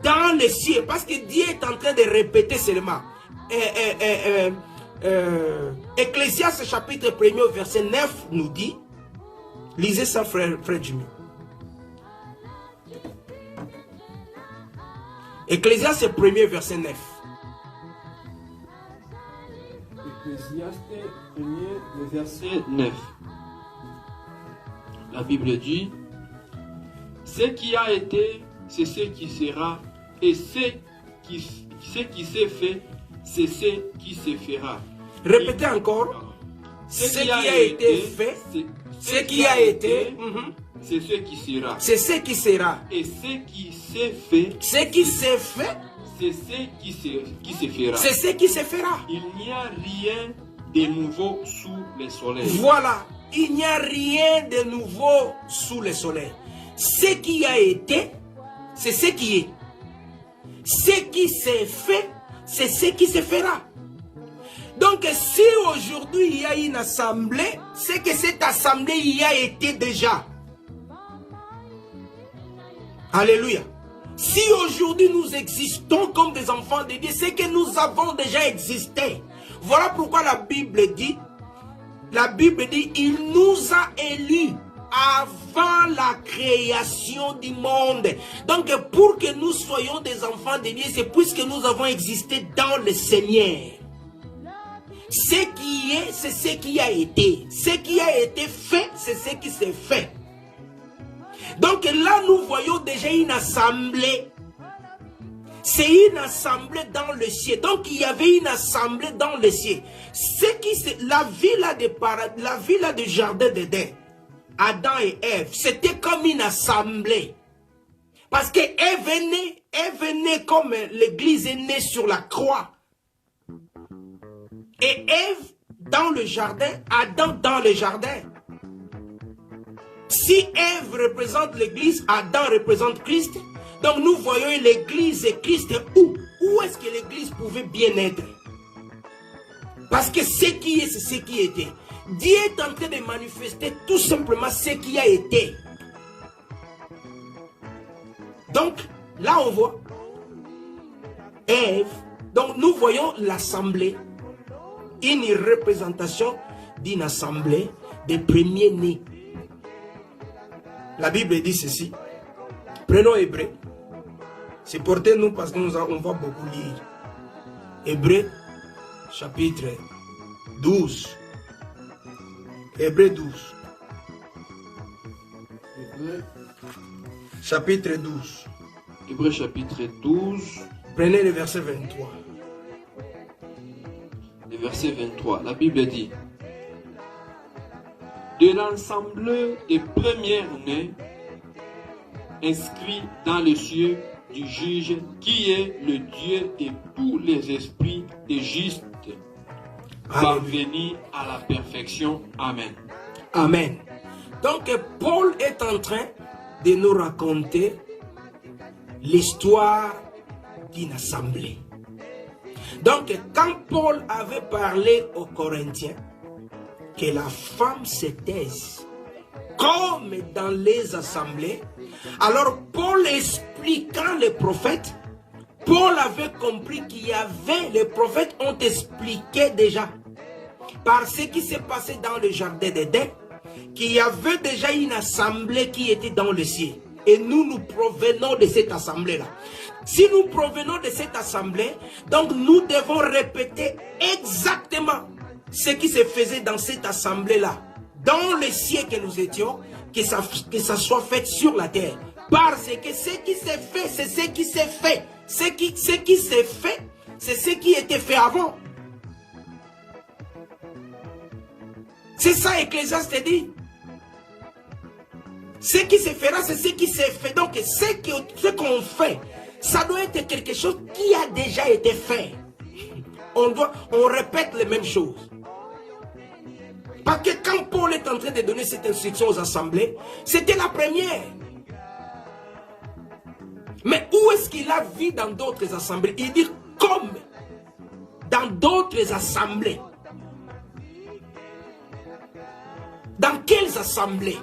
dans le ciel. Parce que Dieu est en train de répéter seulement. Ecclésiaste chapitre 1er verset 9 nous dit, lisez ça frère Jimmy. Ecclésiaste 1er verset 9. Ecclésiaste 1er verset 9. La Bible dit, ce qui a été, c'est ce qui sera, et ce qui s'est fait, c'est ce qui se fera. Répétez encore. Ce qui a été fait, ce qui a été, c'est ce qui sera. C'est ce qui sera. Et ce qui s'est fait, ce qui s'est fait, c'est ce qui se fera. C'est ce qui se fera. Il n'y a rien de nouveau sous le soleil. Voilà. Il n'y a rien de nouveau sous le soleil. Ce qui a été, c'est ce qui est. Ce qui s'est fait, c'est ce qui se fera. Donc, si aujourd'hui il y a une assemblée, c'est que cette assemblée y a été déjà. Alléluia. Si aujourd'hui nous existons comme des enfants de Dieu, c'est que nous avons déjà existé. Voilà pourquoi la Bible dit, il nous a élus avant la création du monde. Donc, pour que nous soyons des enfants de Dieu, c'est puisque nous avons existé dans le Seigneur. Ce qui est, c'est ce qui a été. Ce qui a été fait, c'est ce qui s'est fait. Donc là, nous voyons déjà une assemblée. C'est une assemblée dans le ciel. Donc il y avait une assemblée dans le ciel. La ville du jardin d'Éden, Adam et Ève, c'était comme une assemblée. Parce que Ève est née comme l'église est née sur la croix. Et Ève dans le jardin, Adam dans le jardin. Si Ève représente l'église, Adam représente Christ. Donc nous voyons l'église et Christ où? Où est-ce que l'église pouvait bien être? Parce que ce qui est, c'est ce qui était. Dieu est en train de manifester tout simplement ce qui a été. Donc, là on voit Ève. Donc nous voyons l'assemblée. Une représentation d'une assemblée des premiers-nés. La Bible dit ceci. Prenons Hébreu. Supportez-nous parce qu'on va beaucoup lire. Hébreu, chapitre 12. Hébreu 12. Chapitre 12. Hébreu chapitre 12. Prenez le verset 23. Le verset 23. La Bible dit: de l'ensemble des premiers-nés inscrits dans les cieux du juge qui est le Dieu de tous les esprits des justes, parvenus à la perfection. Amen. Amen. Donc Paul est en train de nous raconter l'histoire d'une assemblée. Donc quand Paul avait parlé aux Corinthiens que la femme se taise comme dans les assemblées, alors Paul expliquant les prophètes, Paul avait compris qu'il y avait, les prophètes ont expliqué déjà par ce qui s'est passé dans le jardin d'Éden, qu'il y avait déjà une assemblée qui était dans le ciel. Et nous provenons de cette assemblée-là. Si nous provenons de cette assemblée, donc nous devons répéter exactement ce qui se faisait dans cette assemblée-là, dans le ciel que nous étions, que ça soit fait sur la terre. Parce que ce qui s'est fait, c'est ce qui s'est fait. Ce qui s'est fait, c'est ce qui était fait avant. C'est ça Ecclésiaste dit. Ce qui se fera, c'est ce qui s'est fait. Donc, ce qu'on fait, ça doit être quelque chose qui a déjà été fait. On répète les mêmes choses. Parce que quand Paul est en train de donner cette instruction aux assemblées, c'était la première. Mais où est-ce qu'il a vu dans d'autres assemblées? Il dit comme dans d'autres assemblées. Dans quelles assemblées?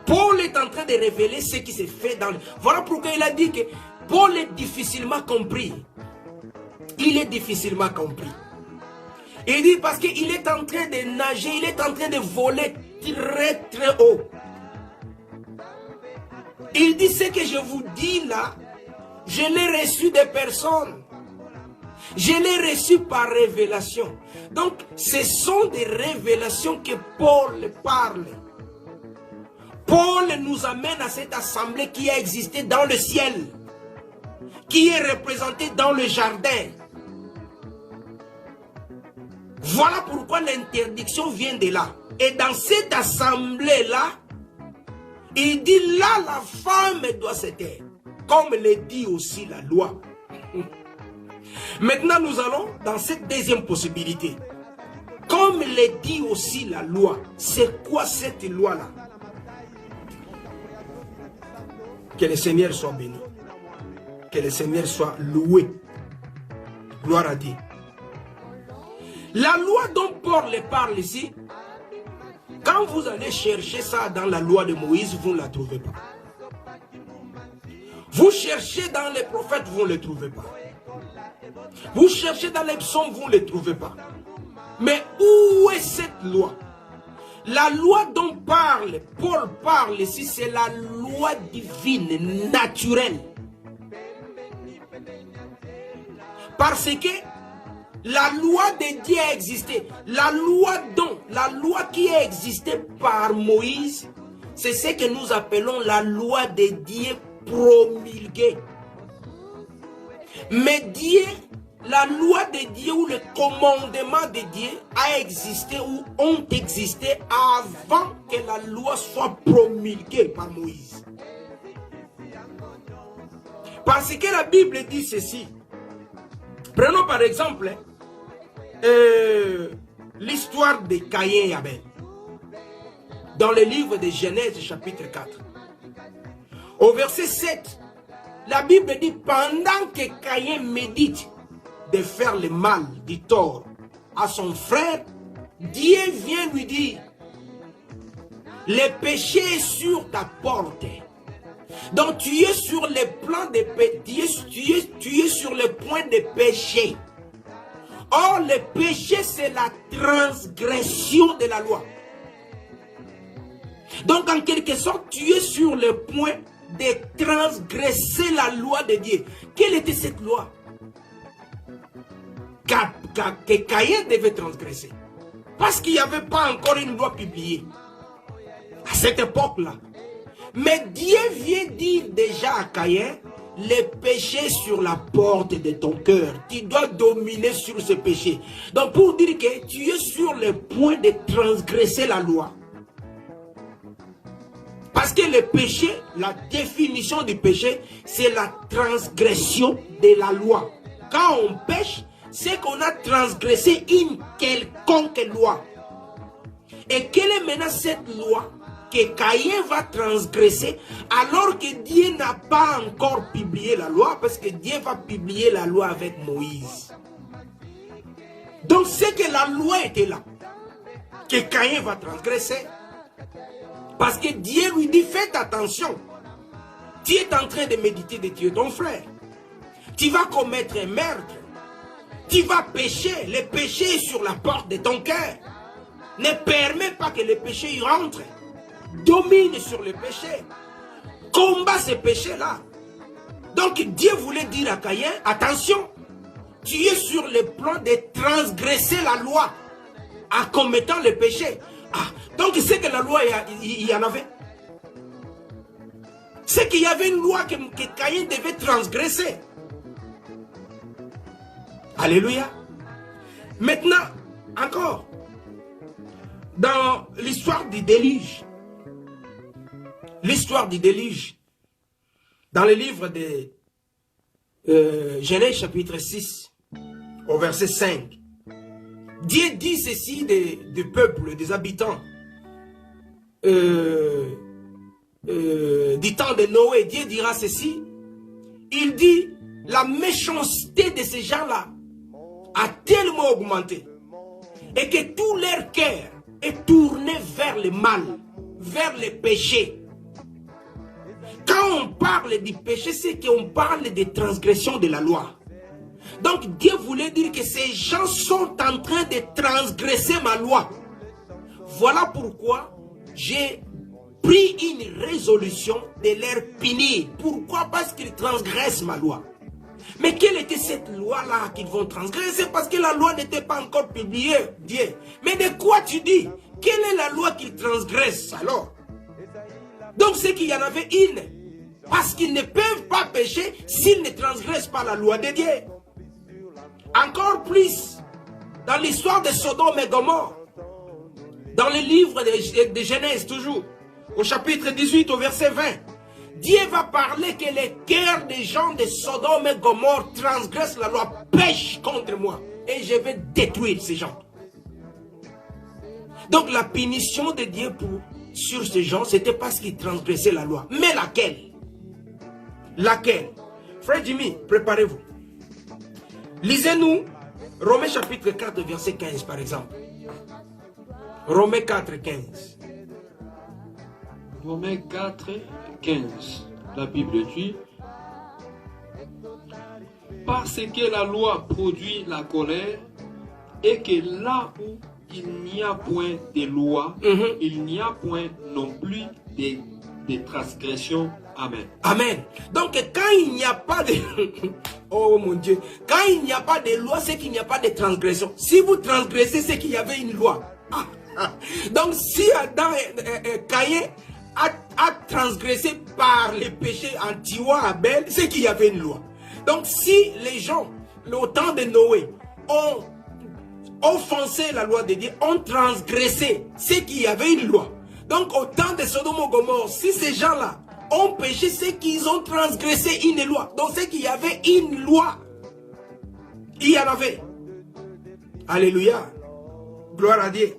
Paul est en train de révéler ce qui s'est fait dans... Voilà pourquoi il a dit que Paul est difficilement compris. Il est difficilement compris. Il dit parce qu'il est en train de nager, il est en train de voler très très haut. Il dit ce que je vous dis là, je l'ai reçu des personnes. Je l'ai reçu par révélation. Donc ce sont des révélations que Paul parle. Paul nous amène à cette assemblée qui a existé dans le ciel, qui est représentée dans le jardin. Voilà pourquoi l'interdiction vient de là. Et dans cette assemblée-là, il dit là, la femme doit se taire, comme le dit aussi la loi. Maintenant, nous allons dans cette deuxième possibilité. Comme le dit aussi la loi, c'est quoi cette loi-là? Que le Seigneur soit béni. Que le Seigneur soit loué. Gloire à Dieu. La loi dont Paul parle ici, quand vous allez chercher ça dans la loi de Moïse, vous ne la trouvez pas. Vous cherchez dans les prophètes, vous ne les trouvez pas. Vous cherchez dans les psaumes, vous ne les trouvez pas. Mais où est cette loi? La loi dont Paul parle ici, c'est la loi divine, naturelle. Parce que la loi de Dieu a existé. La loi qui a existé par Moïse, c'est ce que nous appelons la loi de Dieu promulguée. Mais Dieu, la loi de Dieu ou le commandement de Dieu a existé ou ont existé avant que la loi soit promulguée par Moïse. Parce que la Bible dit ceci. Prenons par exemple l'histoire de Caïn et Abel. Dans le livre de Genèse chapitre 4. Au verset 7, la Bible dit pendant que Caïn médite de faire le mal, du tort à son frère, Dieu vient lui dire, le péché est sur ta porte. Donc tu es sur le plan de péché, tu es sur le point de péché. Or, le péché, c'est la transgression de la loi. Donc, en quelque sorte, tu es sur le point de transgresser la loi de Dieu. Quelle était cette loi que Caïn devait transgresser? Parce qu'il n'y avait pas encore une loi publiée à cette époque-là. Mais Dieu vient dire déjà à Caïn, le péché sur la porte de ton cœur. Tu dois dominer sur ce péché. Donc pour dire que tu es sur le point de transgresser la loi. Parce que le péché, la définition du péché, c'est la transgression de la loi. Quand on pêche, c'est qu'on a transgressé une quelconque loi. Et quelle est maintenant cette loi que Caïn va transgresser alors que Dieu n'a pas encore publié la loi, parce que Dieu va publier la loi avec Moïse. Donc c'est que la loi était là, que Caïn va transgresser. Parce que Dieu lui dit, faites attention. Tu es en train de méditer de tuer ton frère. Tu vas commettre un meurtre. Tu vas pécher. Le péché est sur la porte de ton cœur. Ne permets pas que le péché y rentre. Domine sur le péché. Combat ce péché-là. Donc Dieu voulait dire à Caïn, attention, tu es sur le plan de transgresser la loi en commettant le péché. Ah, donc c'est que la loi, il y en avait. C'est qu'il y avait une loi que Caïn devait transgresser. Alléluia. Maintenant, encore, dans l'histoire du déluge, dans le livre de Genèse chapitre 6, au verset 5, Dieu dit ceci des peuples, des habitants du temps de Noé. Dieu dira ceci. Il dit, la méchanceté de ces gens-là a tellement augmenté et que tout leur cœur est tourné vers le mal, vers le péché. Quand on parle du péché, c'est qu'on parle des transgressions de la loi. Donc Dieu voulait dire que ces gens sont en train de transgresser ma loi. Voilà pourquoi j'ai pris une résolution de les punir. Pourquoi? Parce qu'ils transgressent ma loi. Mais quelle était cette loi-là qu'ils vont transgresser? Parce que la loi n'était pas encore publiée, Dieu. Mais de quoi tu dis? Quelle est la loi qu'ils transgressent alors? Donc c'est qu'il y en avait une. Parce qu'ils ne peuvent pas pécher s'ils ne transgressent pas la loi de Dieu. Encore plus, dans l'histoire de Sodome et Gomorrhe, dans le livre de Genèse toujours, au chapitre 18, au verset 20, Dieu va parler que les cœurs des gens de Sodome et Gomorrhe transgressent la loi, pêchent contre moi, et je vais détruire ces gens. Donc la punition de Dieu sur ces gens, c'était parce qu'ils transgressaient la loi. Mais laquelle? Laquelle? Frère Jimmy, préparez-vous. Lisez-nous Romains chapitre 4, verset 15 par exemple. Romains 4, 15. Romains 4, 15. La Bible dit, parce que la loi produit la colère et que là où il n'y a point de loi, il n'y a point non plus de transgression. Amen. Amen. Donc quand il n'y a pas de... oh mon Dieu. Quand il n'y a pas de loi, c'est qu'il n'y a pas de transgression. Si vous transgressez, c'est qu'il y avait une loi. Donc si Adam Caïn a transgressé par le péché en tuant Abel, c'est qu'il y avait une loi. Donc si les gens, au temps de Noé, ont offensé la loi de Dieu, ont transgressé, c'est qu'il y avait une loi. Donc au temps de Sodome et Gomorrhe, si ces gens-là ont péché, c'est qu'ils ont transgressé une loi. Donc c'est qu'il y avait une loi. Il y en avait. Alléluia. Gloire à Dieu.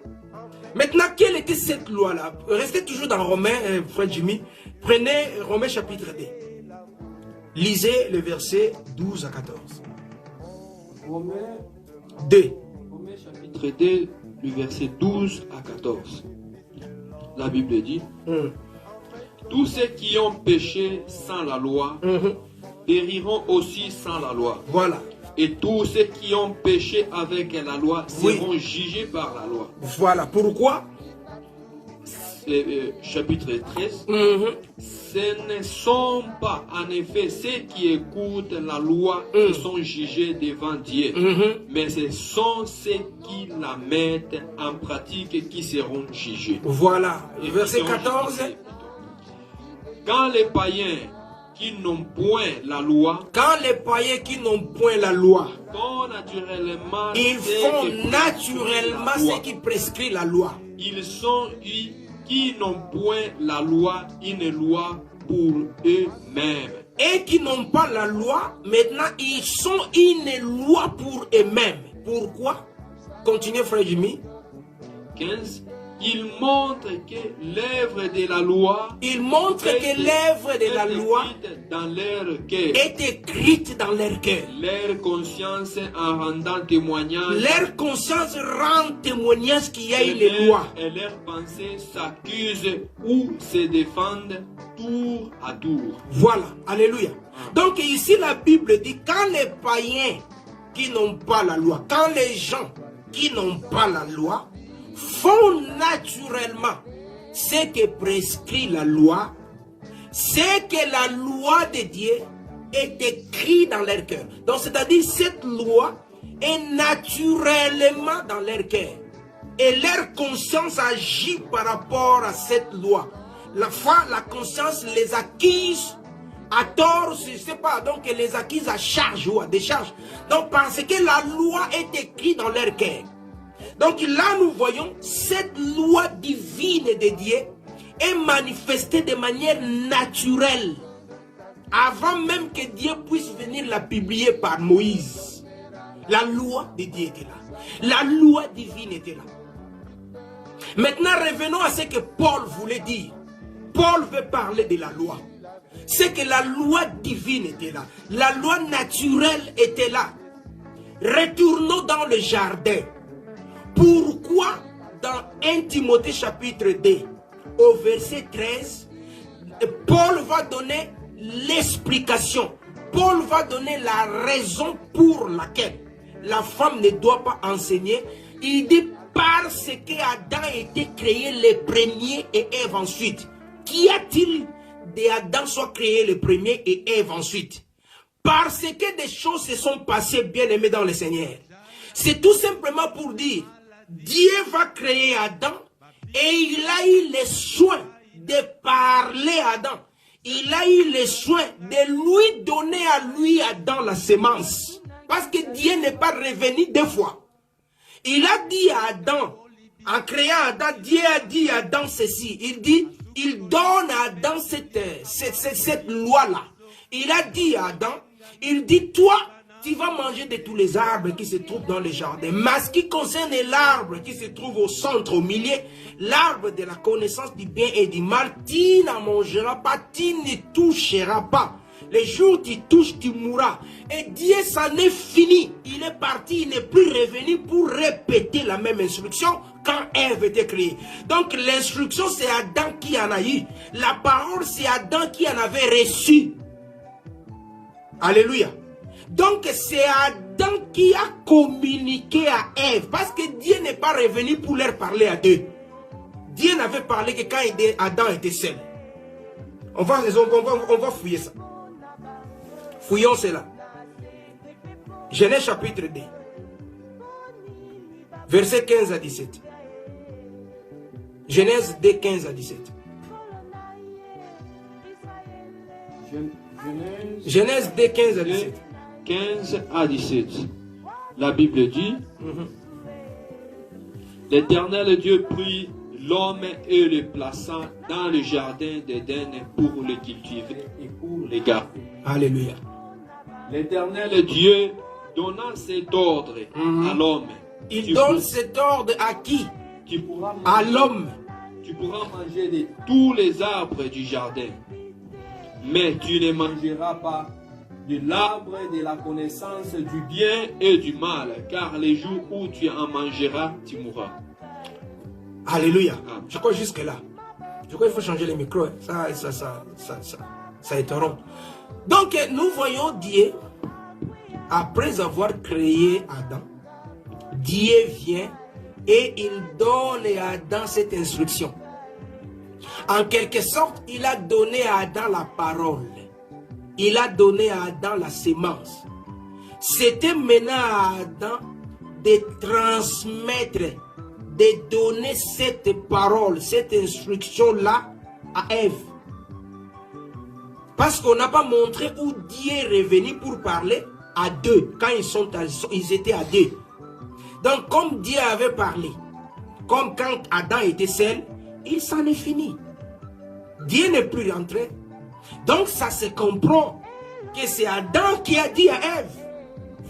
Maintenant, quelle était cette loi-là? Restez toujours dans Romains, frère Jimmy. Prenez Romains chapitre 2. Lisez le verset 12 à 14. Romains 2. Romains chapitre 2, le verset 12 à 14. La Bible dit, tous ceux qui ont péché sans la loi périront aussi sans la loi. Voilà. Et tous ceux qui ont péché avec la loi seront jugés par la loi. Voilà. Pourquoi? Chapitre 13. Ce ne sont pas en effet ceux qui écoutent la loi qui sont jugés devant Dieu, mais ce sont ceux qui la mettent en pratique qui seront jugés. Voilà. Verset 14. Quand les païens qui n'ont point la loi, font naturellement ils font naturellement ce qui prescrit la loi. Ils sont qui n'ont point la loi, une loi pour eux-mêmes. Et qui n'ont pas la loi, maintenant ils sont une loi pour eux-mêmes. Pourquoi? Continuez, frère Jimmy. 15. Il montre que l'œuvre de la loi dans leur cœur, est écrite dans leur cœur. Leur conscience en rendant témoignage. Leur conscience rend témoignage qu'il y a une loi. Et leurs pensées s'accusent ou se défendent tour à tour. Voilà, alléluia. Donc ici la Bible dit, quand les païens qui n'ont pas la loi, quand les gens qui n'ont pas la loi font naturellement ce que prescrit la loi, c'est que la loi de Dieu est écrite dans leur cœur. Donc c'est-à-dire cette loi est naturellement dans leur cœur. Et leur conscience agit par rapport à cette loi. La foi, la conscience les accuse à tort, je ne sais pas, donc elle les accuse à charge ou à décharge. Donc parce que la loi est écrite dans leur cœur. Donc là, nous voyons cette loi divine de Dieu est manifestée de manière naturelle. Avant même que Dieu puisse venir la publier par Moïse. La loi de Dieu était là. La loi divine était là. Maintenant, revenons à ce que Paul voulait dire. Paul veut parler de la loi. C'est que la loi divine était là. La loi naturelle était là. Retournons dans le jardin. Pourquoi dans 1 Timothée chapitre 2 au verset 13, Paul va donner l'explication. Paul va donner la raison pour laquelle la femme ne doit pas enseigner. Il dit parce que Adam a été créé le premier et Ève ensuite. Qu'y a-t-il d'Adam soit créé le premier et Ève ensuite? Parce que des choses se sont passées, bien aimés dans le Seigneur. C'est tout simplement pour dire, Dieu va créer Adam et il a eu le soin de parler à Adam. Il a eu le soin de lui donner à lui, Adam, la sémence. Parce que Dieu n'est pas revenu deux fois. Il a dit à Adam, en créant Adam, Dieu a dit à Adam ceci. Il dit, il donne à Adam cette loi-là. Il a dit à Adam, il dit, toi, tu vas manger de tous les arbres qui se trouvent dans le jardin. Mais ce qui concerne l'arbre qui se trouve au centre, au milieu, l'arbre de la connaissance du bien et du mal, tu n'en mangeras pas, tu ne toucheras pas. Les jours où tu touches, tu mourras. Et Dieu s'en est fini. Il est parti, il n'est plus revenu pour répéter la même instruction quand Ève était créée. Donc l'instruction, c'est Adam qui en a eu. La parole, c'est Adam qui en avait reçu. Alléluia. Donc c'est Adam qui a communiqué à Ève. Parce que Dieu n'est pas revenu pour leur parler à deux. Dieu n'avait parlé que quand Adam était seul. On va fouiller ça. Fouillons cela. Genèse chapitre 2. Versets 15 à 17. Genèse 2, 15 à 17. Genèse 2, 15 à 17. 15 à 17. La Bible dit, l'Éternel Dieu prit l'homme et le plaça dans le jardin d'Éden pour le cultiver et pour le garder. Alléluia. L'Éternel Dieu donna cet ordre à l'homme. Il donne cet ordre à qui? À l'homme. Tu pourras manger de tous les arbres du jardin, mais tu ne mangeras pas de l'arbre de la connaissance du bien et du mal, car les jours où tu en mangeras, tu mourras. Alléluia. Je crois jusque là. Je crois qu'il faut changer les micros. Ça interrompt. Donc nous voyons Dieu après avoir créé Adam, Dieu vient et il donne à Adam cette instruction. En quelque sorte, il a donné à Adam la parole. Il a donné à Adam la sémence. C'était maintenant à Adam de transmettre, de donner cette parole, cette instruction-là à Ève. Parce qu'on n'a pas montré où Dieu est revenu pour parler à deux, quand ils étaient à deux. Donc, comme Dieu avait parlé, comme quand Adam était seul, il s'en est fini. Dieu n'est plus rentré. Donc, ça se comprend que c'est Adam qui a dit à Ève,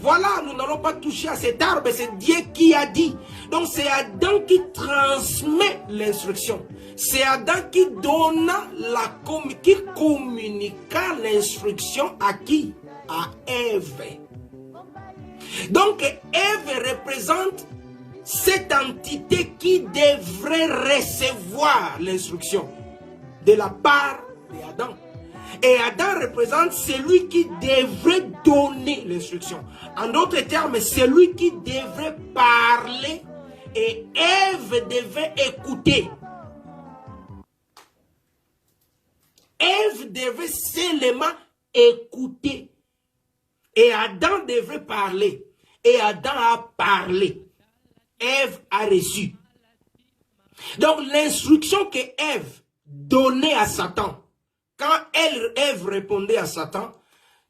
voilà, nous n'allons pas toucher à cet arbre, c'est Dieu qui a dit. Donc, c'est Adam qui transmet l'instruction. C'est Adam qui donna qui communiqua l'instruction à qui? À Ève. Donc, Ève représente cette entité qui devrait recevoir l'instruction de la part d'Adam. Et Adam représente celui qui devrait donner l'instruction. En d'autres termes, celui qui devrait parler et Ève devait écouter. Ève devait seulement écouter. Et Adam devait parler. Et Adam a parlé. Ève a reçu. Donc l'instruction que Ève donnait à Satan, quand Ève répondait à Satan,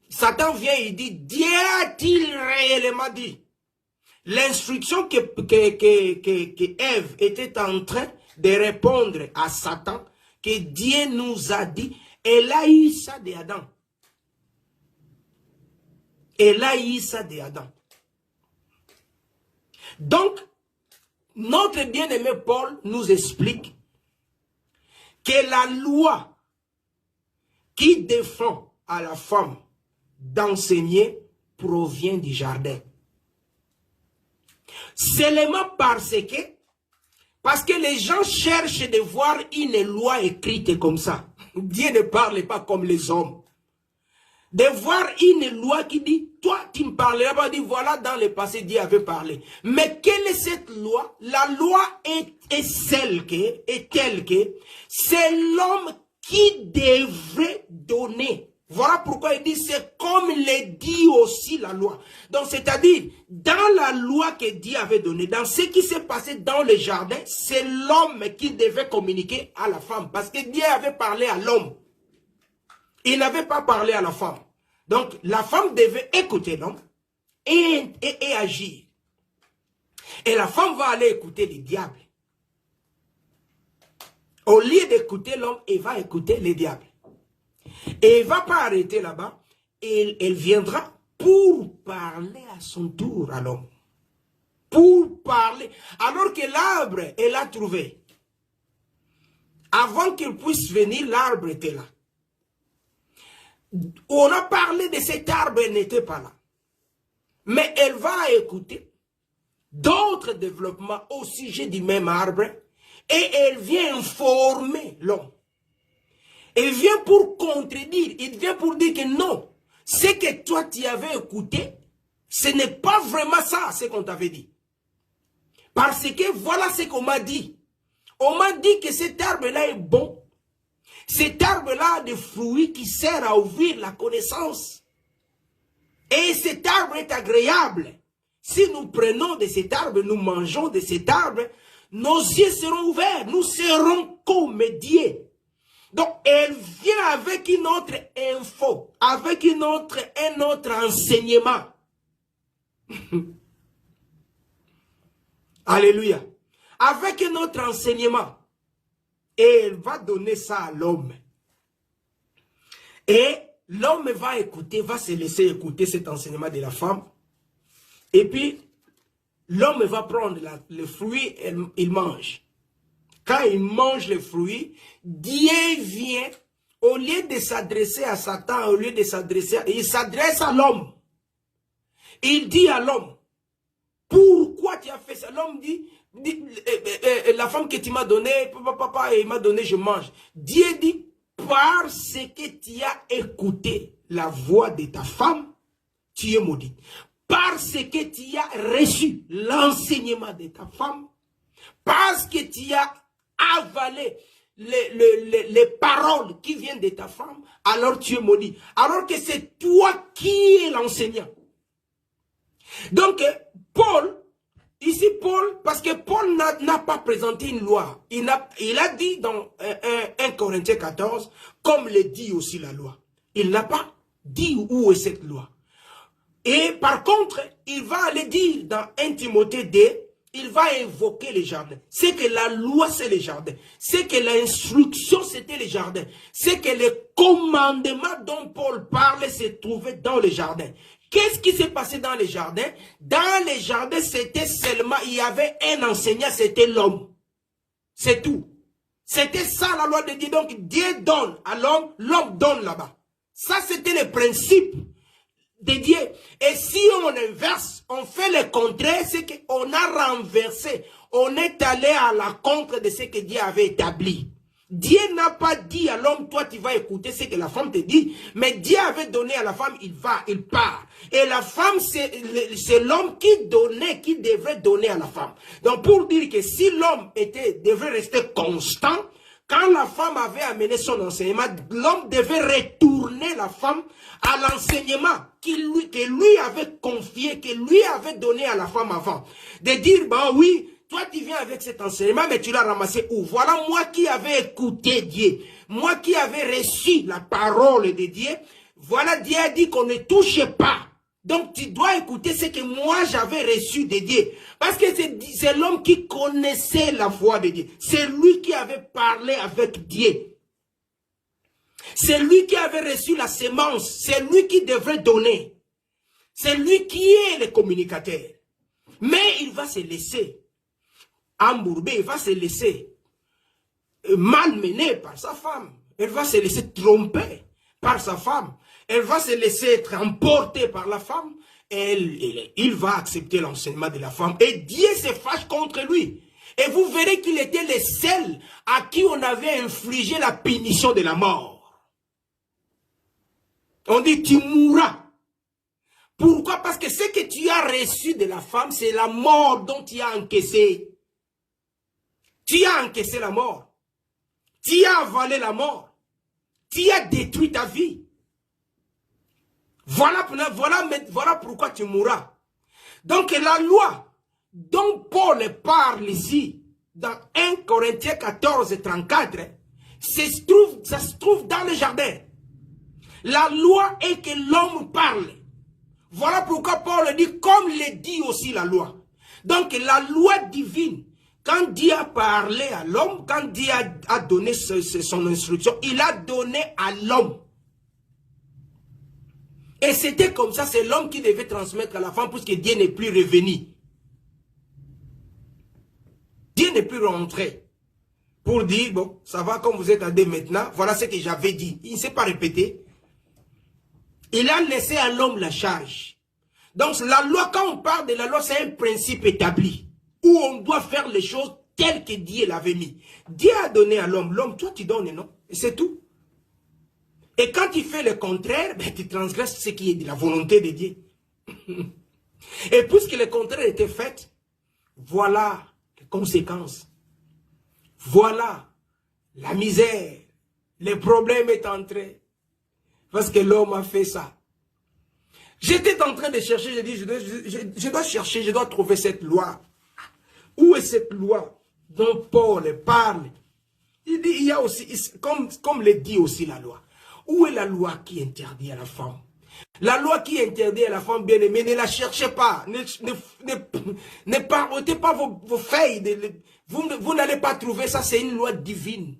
Satan vient et dit, Dieu a-t-il réellement dit? L'instruction que Ève était en train de répondre à Satan, que Dieu nous a dit, elle a eu ça de Adam. Elle a eu ça de Adam. Donc, notre bien-aimé Paul nous explique que la loi qui défend à la femme d'enseigner provient du jardin. Seulement parce que les gens cherchent de voir une loi écrite comme ça. Dieu ne parle pas comme les hommes. De voir une loi qui dit, toi tu ne parleras pas, dit voilà dans le passé Dieu avait parlé. Mais quelle est cette loi? La loi est telle que c'est l'homme qui devrait donner. Voilà pourquoi il dit c'est comme le dit aussi la loi. Donc c'est-à-dire dans la loi que Dieu avait donnée, dans ce qui s'est passé dans le jardin, c'est l'homme qui devait communiquer à la femme. Parce que Dieu avait parlé à l'homme. Il n'avait pas parlé à la femme. Donc, la femme devait écouter l'homme et agir. Et la femme va aller écouter le diable. Au lieu d'écouter l'homme, elle va écouter le diable. Et elle ne va pas arrêter là-bas. Elle viendra pour parler à son tour à l'homme. Pour parler. Alors que l'arbre, elle l'a trouvé. Avant qu'il puisse venir, l'arbre était là. On a parlé de cet arbre, elle n'était pas là. Mais elle va écouter d'autres développements au sujet du même arbre et elle vient informer l'homme. Elle vient pour contredire, il vient pour dire que non, ce que toi tu avais écouté, ce n'est pas vraiment ça, ce qu'on t'avait dit. Parce que voilà ce qu'on m'a dit. On m'a dit que cet arbre-là est bon. Cet arbre-là a des fruits qui servent à ouvrir la connaissance. Et cet arbre est agréable. Si nous prenons de cet arbre, nous mangeons de cet arbre, nos yeux seront ouverts, nous serons comme Dieu. Donc, elle vient avec une autre info, avec un autre enseignement. Alléluia. Avec un autre enseignement. Et elle va donner ça à l'homme. Et l'homme va écouter, va se laisser écouter cet enseignement de la femme. Et puis, l'homme va prendre le fruit et il mange. Quand il mange le fruit, Dieu vient, au lieu de s'adresser à Satan, au lieu de s'adresser, il s'adresse à l'homme. Il dit à l'homme, pourquoi tu as fait ça? L'homme dit, la femme que tu m'as donnée, papa, il m'a donné, je mange. Dieu dit, parce que tu as écouté la voix de ta femme, tu es maudite. Parce que tu as reçu l'enseignement de ta femme, parce que tu as avalé les paroles qui viennent de ta femme, alors tu es maudit. Alors que c'est toi qui es l'enseignant. Donc, Paul, ici Paul, parce que Paul n'a pas présenté une loi. Il a dit dans 1 Corinthiens 14, comme le dit aussi la loi. Il n'a pas dit où est cette loi. Et par contre, il va aller dire dans 1 Timothée 2, il va invoquer les jardins. C'est que la loi, c'est les jardins. C'est que l'instruction, c'était les jardins. C'est que les commandements dont Paul parle se trouvaient dans les jardins. Qu'est-ce qui s'est passé dans les jardins? Dans les jardins, c'était seulement, il y avait un enseignant, c'était l'homme. C'est tout. C'était ça la loi de Dieu. Donc Dieu donne à l'homme, l'homme donne là-bas. Ça, c'était le principe de Dieu. Et si on inverse, on fait le contraire, c'est qu'on a renversé, on est allé à la contre de ce que Dieu avait établi. Dieu n'a pas dit à l'homme, toi tu vas écouter ce que la femme te dit, mais Dieu avait donné à la femme, il part. Et la femme, c'est l'homme qui donnait, qui devrait donner à la femme. Donc pour dire que si l'homme devait rester constant, quand la femme avait amené son enseignement, l'homme devait retourner la femme à l'enseignement que lui avait confié, que lui avait donné à la femme avant. De dire, bah oui, toi tu viens avec cet enseignement, mais tu l'as ramassé où? Voilà moi qui avais écouté Dieu, moi qui avais reçu la parole de Dieu. Voilà, Dieu a dit qu'on ne touche pas. Donc tu dois écouter ce que moi j'avais reçu de Dieu. Parce que c'est l'homme qui connaissait la voix de Dieu. C'est lui qui avait parlé avec Dieu. C'est lui qui avait reçu la sémence. C'est lui qui devrait donner. C'est lui qui est le communicateur. Mais il va se laisser embourber, il va se laisser malmener par sa femme. Elle va se laisser tromper par sa femme. Elle va se laisser être emportée par la femme. Il va accepter l'enseignement de la femme. Et Dieu se fâche contre lui. Et vous verrez qu'il était le seul à qui on avait infligé la punition de la mort. On dit tu mourras. Pourquoi? Parce que ce que tu as reçu de la femme, c'est la mort dont tu as encaissé. Tu as encaissé la mort. Tu as avalé la mort. Tu as détruit ta vie. Voilà pourquoi tu mourras. Donc la loi dont Paul parle ici, dans 1 Corinthiens 14 et 34, ça se trouve dans le jardin. La loi est que l'homme parle. Voilà pourquoi Paul dit, comme le dit aussi la loi. Donc la loi divine, quand Dieu a parlé à l'homme, quand Dieu a donné son instruction, il a donné à l'homme. Et c'était comme ça, c'est l'homme qui devait transmettre à la femme, puisque Dieu n'est plus revenu. Dieu n'est plus rentré pour dire, bon, ça va comme vous êtes à deux maintenant, voilà ce que j'avais dit. Il ne s'est pas répété. Il a laissé à l'homme la charge. Donc la loi, quand on parle de la loi, c'est un principe établi, où on doit faire les choses telles que Dieu l'avait mis. Dieu a donné à l'homme, toi tu donnes, non? Et c'est tout. Et quand tu fais le contraire, ben, tu transgresses ce qui est de la volonté de Dieu. Et puisque le contraire était fait, voilà les conséquences. Voilà la misère. Le problème est entré. Parce que l'homme a fait ça. J'étais en train de chercher, j'ai dit, je dois chercher, je dois trouver cette loi. Où est cette loi dont Paul parle? Il dit, il y a aussi, comme le dit aussi la loi. Où est la loi qui interdit à la femme? La loi qui interdit à la femme bien-aimée, ne la cherchez pas. Ne parotez pas vos feuilles. Vous n'allez pas trouver ça, c'est une loi divine.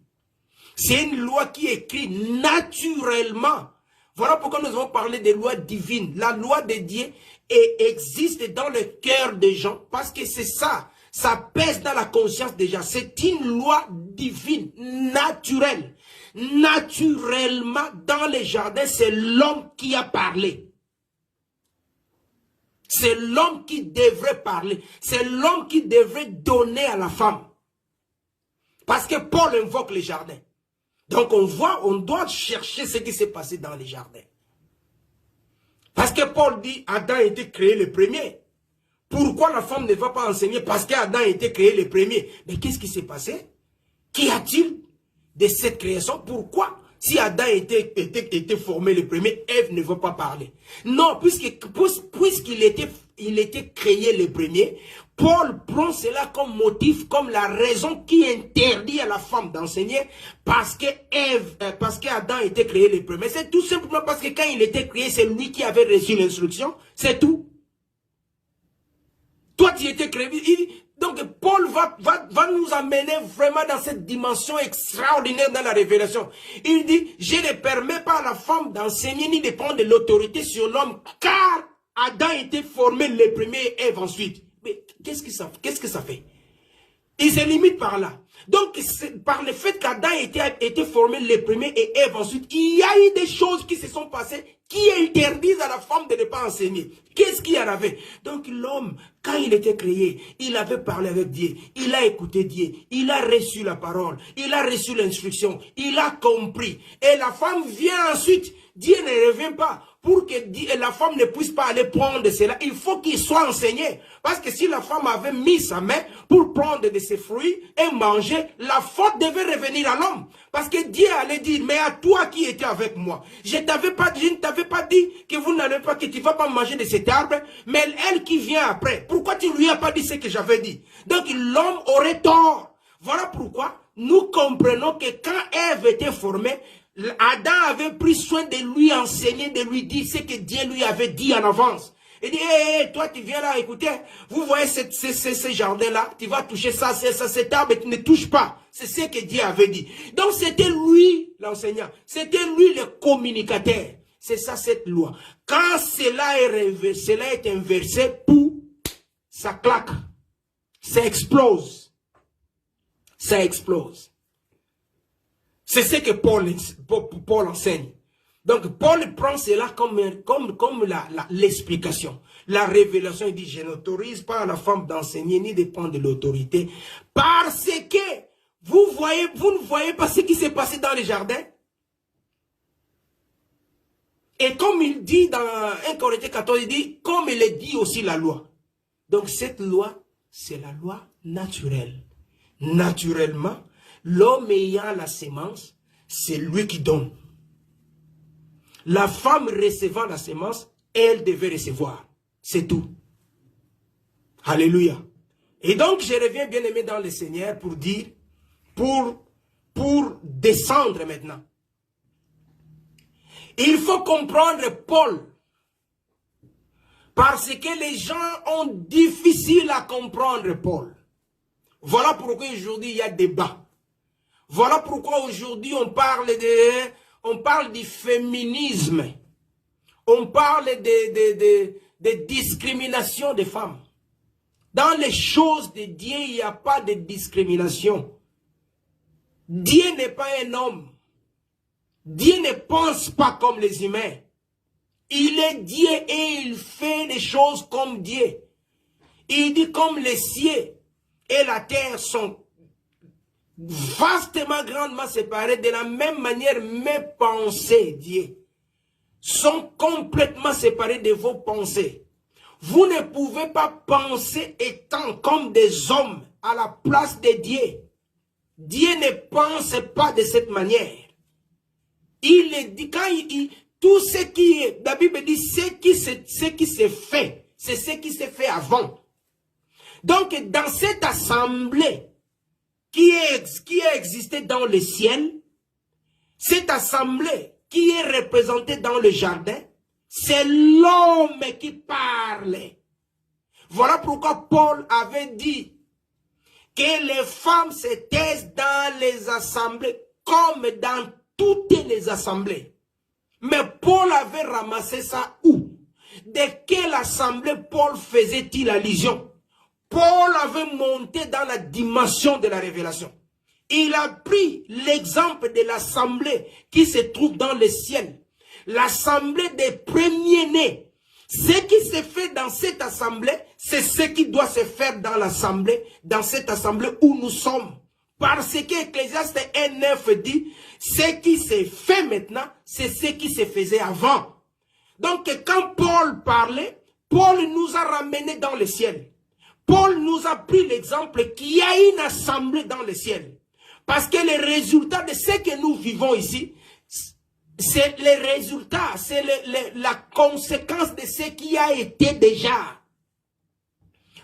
C'est une loi qui est écrite naturellement. Voilà pourquoi nous avons parlé des lois divines. La loi de Dieu existe dans le cœur des gens. Parce que c'est ça. Ça pèse dans la conscience des gens. C'est une loi divine, naturelle. Naturellement, dans les jardins, c'est l'homme qui a parlé. C'est l'homme qui devrait parler. C'est l'homme qui devrait donner à la femme. Parce que Paul invoque les jardins. Donc on doit chercher ce qui s'est passé dans les jardins. Parce que Paul dit Adam a été créé le premier. Pourquoi la femme ne va pas enseigner? Parce qu'Adam a été créé le premier. Mais qu'est-ce qui s'est passé? Qu'y a-t-il de cette création? Pourquoi? Si Adam était formé le premier, Ève ne va pas parler. Non, puisqu'il était créé le premier, Paul prend cela comme motif, comme la raison qui interdit à la femme d'enseigner, parce qu'Adam a été créé le premier. C'est tout simplement parce que quand il était créé, c'est lui qui avait reçu l'instruction. C'est tout. Toi, tu étais créé. Donc, Paul va nous amener vraiment dans cette dimension extraordinaire dans la révélation. Il dit, je ne permets pas à la femme d'enseigner ni de prendre de l'autorité sur l'homme, car Adam était formé le premier et Ève ensuite. Mais qu'est-ce que ça fait? Il se limite par là. Donc, par le fait qu'Adam était formé le premier et Ève ensuite, il y a eu des choses qui se sont passées qui interdisent à la femme de ne pas enseigner. Qu'est-ce qu'il y en avait? Donc l'homme, quand il était créé, il avait parlé avec Dieu, il a écouté Dieu, il a reçu la parole, il a reçu l'instruction, il a compris. Et la femme vient ensuite, Dieu ne revient pas. Pour que la femme ne puisse pas aller prendre cela, il faut qu'il soit enseigné. Parce que si la femme avait mis sa main pour prendre de ses fruits et manger, la faute devait revenir à l'homme. Parce que Dieu allait dire, mais à toi qui étais avec moi, je ne t'avais pas dit que vous n'allez pas, que tu ne vas pas manger de cet arbre, mais elle qui vient après, pourquoi tu ne lui as pas dit ce que j'avais dit? Donc l'homme aurait tort. Voilà pourquoi nous comprenons que quand Ève était formée, Adam avait pris soin de lui enseigner, de lui dire ce que Dieu lui avait dit en avance. Il dit, hey, toi tu viens là, écoutez, vous voyez ce jardin-là, tu vas toucher ça, cet arbre, tu ne touches pas. C'est ce que Dieu avait dit. Donc c'était lui l'enseignant, c'était lui le communicateur. C'est ça cette loi. Quand cela est inversé, ça claque, ça explose. Ça explose. C'est ce que Paul enseigne. Donc, Paul prend cela comme l'explication. La révélation, il dit, je n'autorise pas à la femme d'enseigner ni de prendre de l'autorité. Parce que vous ne voyez pas ce qui s'est passé dans les jardins. Et comme il dit dans 1 Corinthiens 14, il dit, comme il est dit aussi la loi. Donc, cette loi, c'est la loi naturelle. Naturellement, l'homme ayant la sémence, c'est lui qui donne. La femme recevant la sémence, elle devait recevoir. C'est tout. Alléluia. Et donc, je reviens bien aimé dans le Seigneur pour dire, pour descendre maintenant. Il faut comprendre Paul. Parce que les gens ont difficile à comprendre Paul. Voilà pourquoi aujourd'hui il y a débat. Voilà pourquoi aujourd'hui on parle du féminisme. On parle de discrimination des femmes. Dans les choses de Dieu, il n'y a pas de discrimination. Dieu n'est pas un homme. Dieu ne pense pas comme les humains. Il est Dieu et il fait les choses comme Dieu. Il dit comme les cieux et la terre sont vastement, grandement séparés, de la même manière, mes pensées, Dieu, sont complètement séparées de vos pensées. Vous ne pouvez pas penser étant comme des hommes à la place de Dieu. Dieu ne pense pas de cette manière. Il dit, quand tout ce qui est, la Bible dit, ce qui s'est fait, c'est ce qui s'est fait avant. Donc, dans cette assemblée qui a existé dans le ciel, cette assemblée qui est représentée dans le jardin, c'est l'homme qui parle. Voilà pourquoi Paul avait dit que les femmes se taisent dans les assemblées comme dans toutes les assemblées. Mais Paul avait ramassé ça où? De quelle assemblée Paul faisait-il allusion? Paul avait monté dans la dimension de la révélation. Il a pris l'exemple de l'assemblée qui se trouve dans le ciel. L'assemblée des premiers-nés. Ce qui se fait dans cette assemblée, c'est ce qui doit se faire dans l'assemblée, dans cette assemblée où nous sommes. Parce que Ecclésiaste 1:9 dit, ce qui s'est fait maintenant, c'est ce qui se faisait avant. Donc quand Paul parlait, Paul nous a ramenés dans le ciel. Paul nous a pris l'exemple qu'il y a une assemblée dans le ciel. Parce que les résultats de ce que nous vivons ici, c'est les résultats, c'est la conséquence de ce qui a été déjà.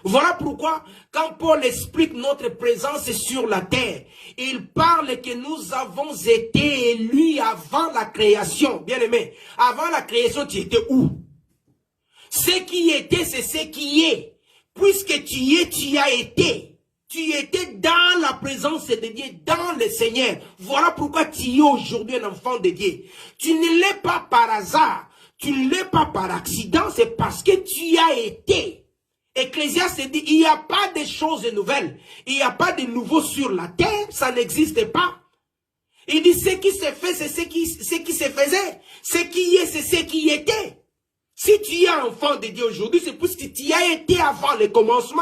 Voilà pourquoi, quand Paul explique notre présence sur la terre, il parle que nous avons été élus avant la création. Bien aimé, avant la création, tu étais où? Ce qui était, c'est ce qui est. Puisque tu y es, tu y as été. Tu étais dans la présence de Dieu, dans le Seigneur. Voilà pourquoi tu es aujourd'hui un enfant de Dieu. Tu ne l'es pas par hasard. Tu ne l'es pas par accident. C'est parce que tu y as été. Ecclésiaste dit, il n'y a pas de choses nouvelles. Il n'y a pas de nouveau sur la terre. Ça n'existe pas. Il dit, ce qui se fait, c'est ce qui se faisait. Ce qui est, c'est ce qui était. Si tu es enfant de Dieu aujourd'hui, c'est parce que tu y as été avant le commencement.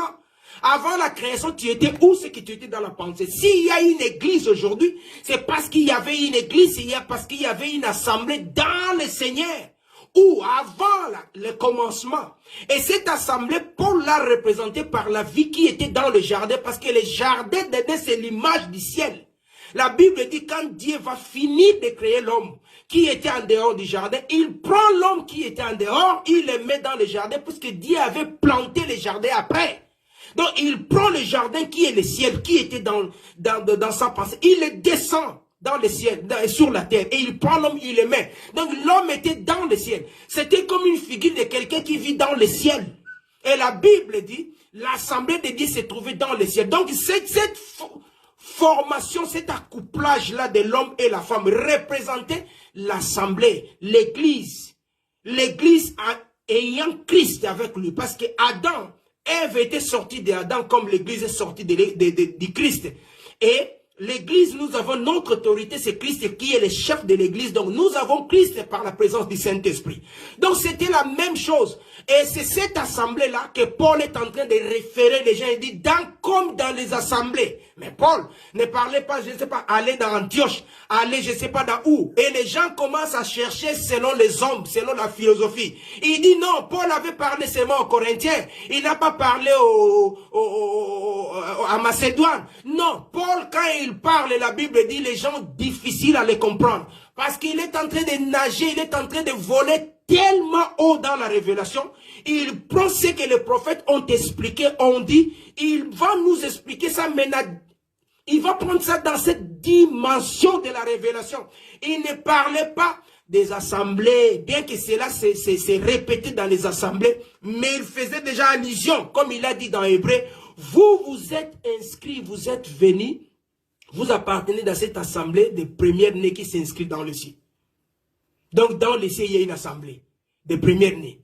Avant la création, tu étais où? C'est que tu étais dans la pensée. S'il y a une église aujourd'hui, c'est parce qu'il y avait une église, parce qu'il y avait une assemblée dans le Seigneur. Ou avant le commencement. Et cette assemblée, Paul l'a représentée par la vie qui était dans le jardin, parce que le jardin d'Éden, c'est l'image du ciel. La Bible dit quand Dieu va finir de créer l'homme qui était en dehors du jardin, il prend l'homme qui était en dehors, il le met dans le jardin, puisque Dieu avait planté le jardin après. Donc il prend le jardin qui est le ciel, qui était dans sa pensée, il le descend dans le ciel, sur la terre, et il prend l'homme, il le met. Donc l'homme était dans le ciel. C'était comme une figure de quelqu'un qui vit dans le ciel. Et la Bible dit, l'assemblée de Dieu s'est trouvée dans le ciel. Donc cette formation, cet accouplage-là de l'homme et la femme représentait l'assemblée, l'église. L'église ayant Christ avec lui. Parce que Adam, Ève était sortie d'Adam comme l'église est sortie du Christ. Et l'église, nous avons notre autorité, c'est Christ qui est le chef de l'église. Donc nous avons Christ par la présence du Saint-Esprit. Donc c'était la même chose. Et c'est cette assemblée-là que Paul est en train de référer les gens. Il dit, comme dans les assemblées. Mais Paul ne parlait pas, je ne sais pas, aller dans Antioche, aller je ne sais pas dans où. Et les gens commencent à chercher selon les hommes, selon la philosophie. Il dit non, Paul avait parlé seulement aux Corinthiens. Il n'a pas parlé à Macédoine. Non, Paul, quand il parle, la Bible dit les gens difficiles à les comprendre. Parce qu'il est en train de nager, il est en train de voler tellement haut dans la révélation. Il prend ce que les prophètes ont expliqué, ont dit. Il va nous expliquer ça maintenant. Il va prendre ça dans cette dimension de la révélation. Il ne parlait pas des assemblées, bien que cela s'est répété dans les assemblées, mais il faisait déjà allusion, comme il a dit dans Hébreu, vous êtes inscrits, vous êtes venus, vous appartenez dans cette assemblée des premiers-nés qui s'inscrivent dans le ciel. Donc dans le ciel, il y a une assemblée des premiers-nés.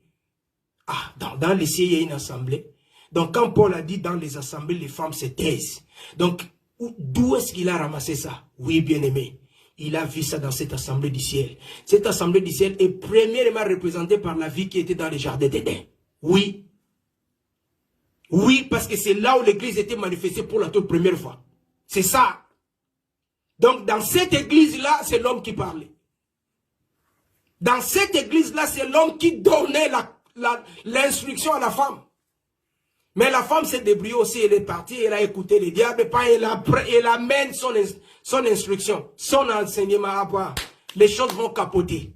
Ah, dans le ciel, il y a une assemblée. Donc quand Paul a dit dans les assemblées, les femmes se taisent. Donc d'où est-ce qu'il a ramassé ça? Oui, bien aimé. Il a vu ça dans cette assemblée du ciel. Cette assemblée du ciel est premièrement représentée par la vie qui était dans le jardin d'Éden. Oui. Oui, parce que c'est là où l'église était manifestée pour la toute première fois. C'est ça. Donc dans cette église-là, c'est l'homme qui parlait. Dans cette église-là, c'est l'homme qui donnait l'instruction à la femme. Mais la femme s'est débrouillée aussi, elle est partie, elle a écouté le diable, elle amène son instruction, son enseignement à voir. Les choses vont capoter.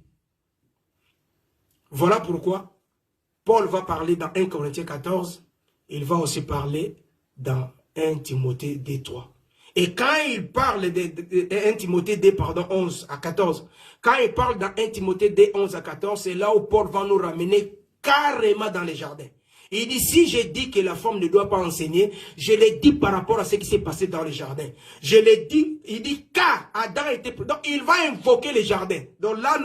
Voilà pourquoi Paul va parler dans 1 Corinthiens 14, il va aussi parler dans 1 Timothée 2:3. Et quand il parle de 1 Timothée 2, pardon, 11 à 14, quand il parle dans 1 Timothée 2, 11 à 14, c'est là où Paul va nous ramener carrément dans les jardins. Il dit, si je dis que la femme ne doit pas enseigner, je l'ai dit par rapport à ce qui s'est passé dans le jardin. Je l'ai dit, il dit, car Adam était... Donc, il va invoquer les jardins. Donc là,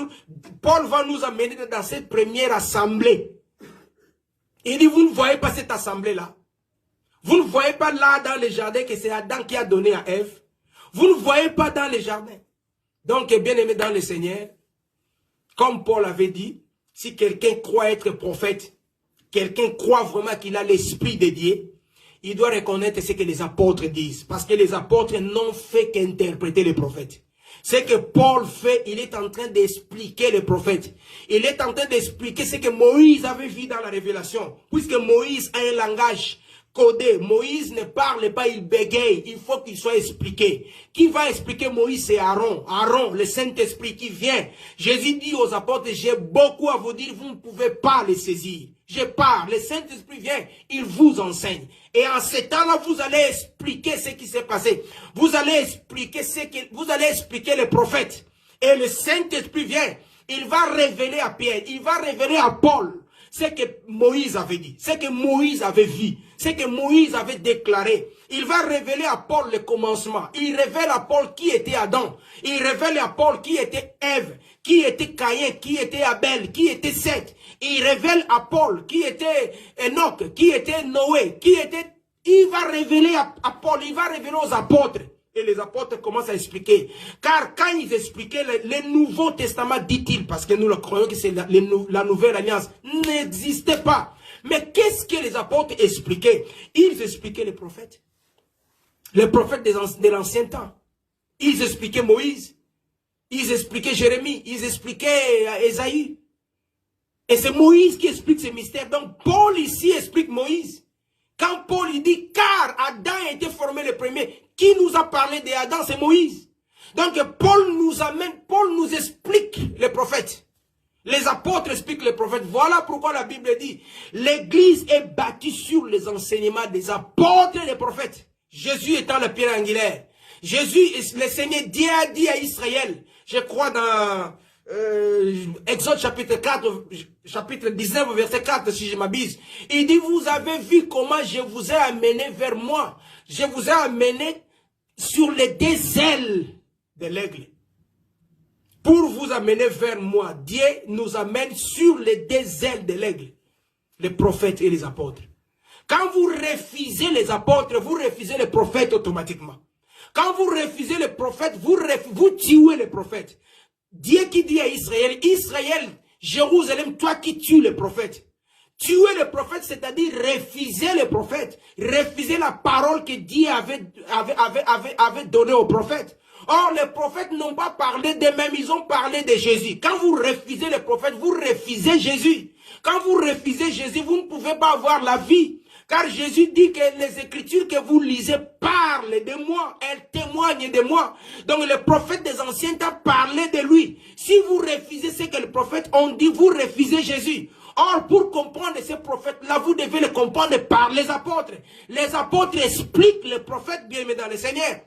Paul va nous amener dans cette première assemblée. Il dit, vous ne voyez pas cette assemblée-là? Vous ne voyez pas là dans le jardin que c'est Adam qui a donné à Ève? Vous ne voyez pas dans le jardin? Donc, bien aimé dans le Seigneur, comme Paul avait dit, si quelqu'un croit être prophète, quelqu'un croit vraiment qu'il a l'esprit de Dieu, il doit reconnaître ce que les apôtres disent. Parce que les apôtres n'ont fait qu'interpréter les prophètes. Ce que Paul fait, il est en train d'expliquer les prophètes. Il est en train d'expliquer ce que Moïse avait vu dans la révélation. Puisque Moïse a un langage codé. Moïse ne parle pas, il bégaye. Il faut qu'il soit expliqué. Qui va expliquer Moïse, c'est Aaron. Aaron, le Saint-Esprit qui vient. Jésus dit aux apôtres, j'ai beaucoup à vous dire, vous ne pouvez pas les saisir. Je parle, le Saint-Esprit vient, il vous enseigne. Et en ce temps-là, vous allez expliquer ce qui s'est passé. Vous allez expliquer les prophètes. Et le Saint-Esprit vient, il va révéler à Pierre, il va révéler à Paul ce que Moïse avait dit, ce que Moïse avait vu, ce que Moïse avait déclaré. Il va révéler à Paul le commencement. Il révèle à Paul qui était Adam. Il révèle à Paul qui était Ève, qui était Caïn, qui était Abel, qui était Seth. Il révèle à Paul qui était Enoch, qui était Noé, qui était... Il va révéler à Paul, il va révéler aux apôtres. Et les apôtres commencent à expliquer. Car quand ils expliquaient le Nouveau Testament, dit-il, parce que nous le croyons que c'est la Nouvelle Alliance, n'existait pas. Mais qu'est-ce que les apôtres expliquaient? Ils expliquaient les prophètes de l'ancien temps. Ils expliquaient Moïse. Ils expliquaient Jérémie. Ils expliquaient Ésaïe. Et c'est Moïse qui explique ces mystères. Donc Paul ici explique Moïse. Quand Paul il dit, car Adam a été formé le premier, qui nous a parlé d'Adam, c'est Moïse. Donc Paul nous explique les prophètes. Les apôtres expliquent les prophètes. Voilà pourquoi la Bible dit, l'église est bâtie sur les enseignements des apôtres et des prophètes. Jésus étant la pierre angulaire. Jésus, le Seigneur Dieu a dit à Israël, je crois dans Exode chapitre 4, chapitre 19, verset 4, si je m'abuse. Il dit, vous avez vu comment je vous ai amené vers moi. Je vous ai amené sur les deux ailes de l'aigle. Pour vous amener vers moi, Dieu nous amène sur les deux ailes de l'aigle. Les prophètes et les apôtres. Quand vous refusez les apôtres, vous refusez les prophètes automatiquement. Quand vous refusez les prophètes, vous tuez les prophètes. Dieu qui dit à Israël, Israël, Jérusalem, toi qui tues les prophètes. Tuer les prophètes, c'est-à-dire refuser les prophètes. Refuser la parole que Dieu avait donnée aux prophètes. Or, les prophètes n'ont pas parlé d'eux-mêmes, ils ont parlé de Jésus. Quand vous refusez les prophètes, vous refusez Jésus. Quand vous refusez Jésus, vous ne pouvez pas avoir la vie. Car Jésus dit que les Écritures que vous lisez parlent de moi. Elles témoignent de moi. Donc les prophètes des anciens temps parlaient de lui. Si vous refusez ce que les prophètes ont dit, vous refusez Jésus. Or, pour comprendre ces prophètes-là, vous devez les comprendre par les apôtres. Les apôtres expliquent les prophètes bien-aimés dans le Seigneur.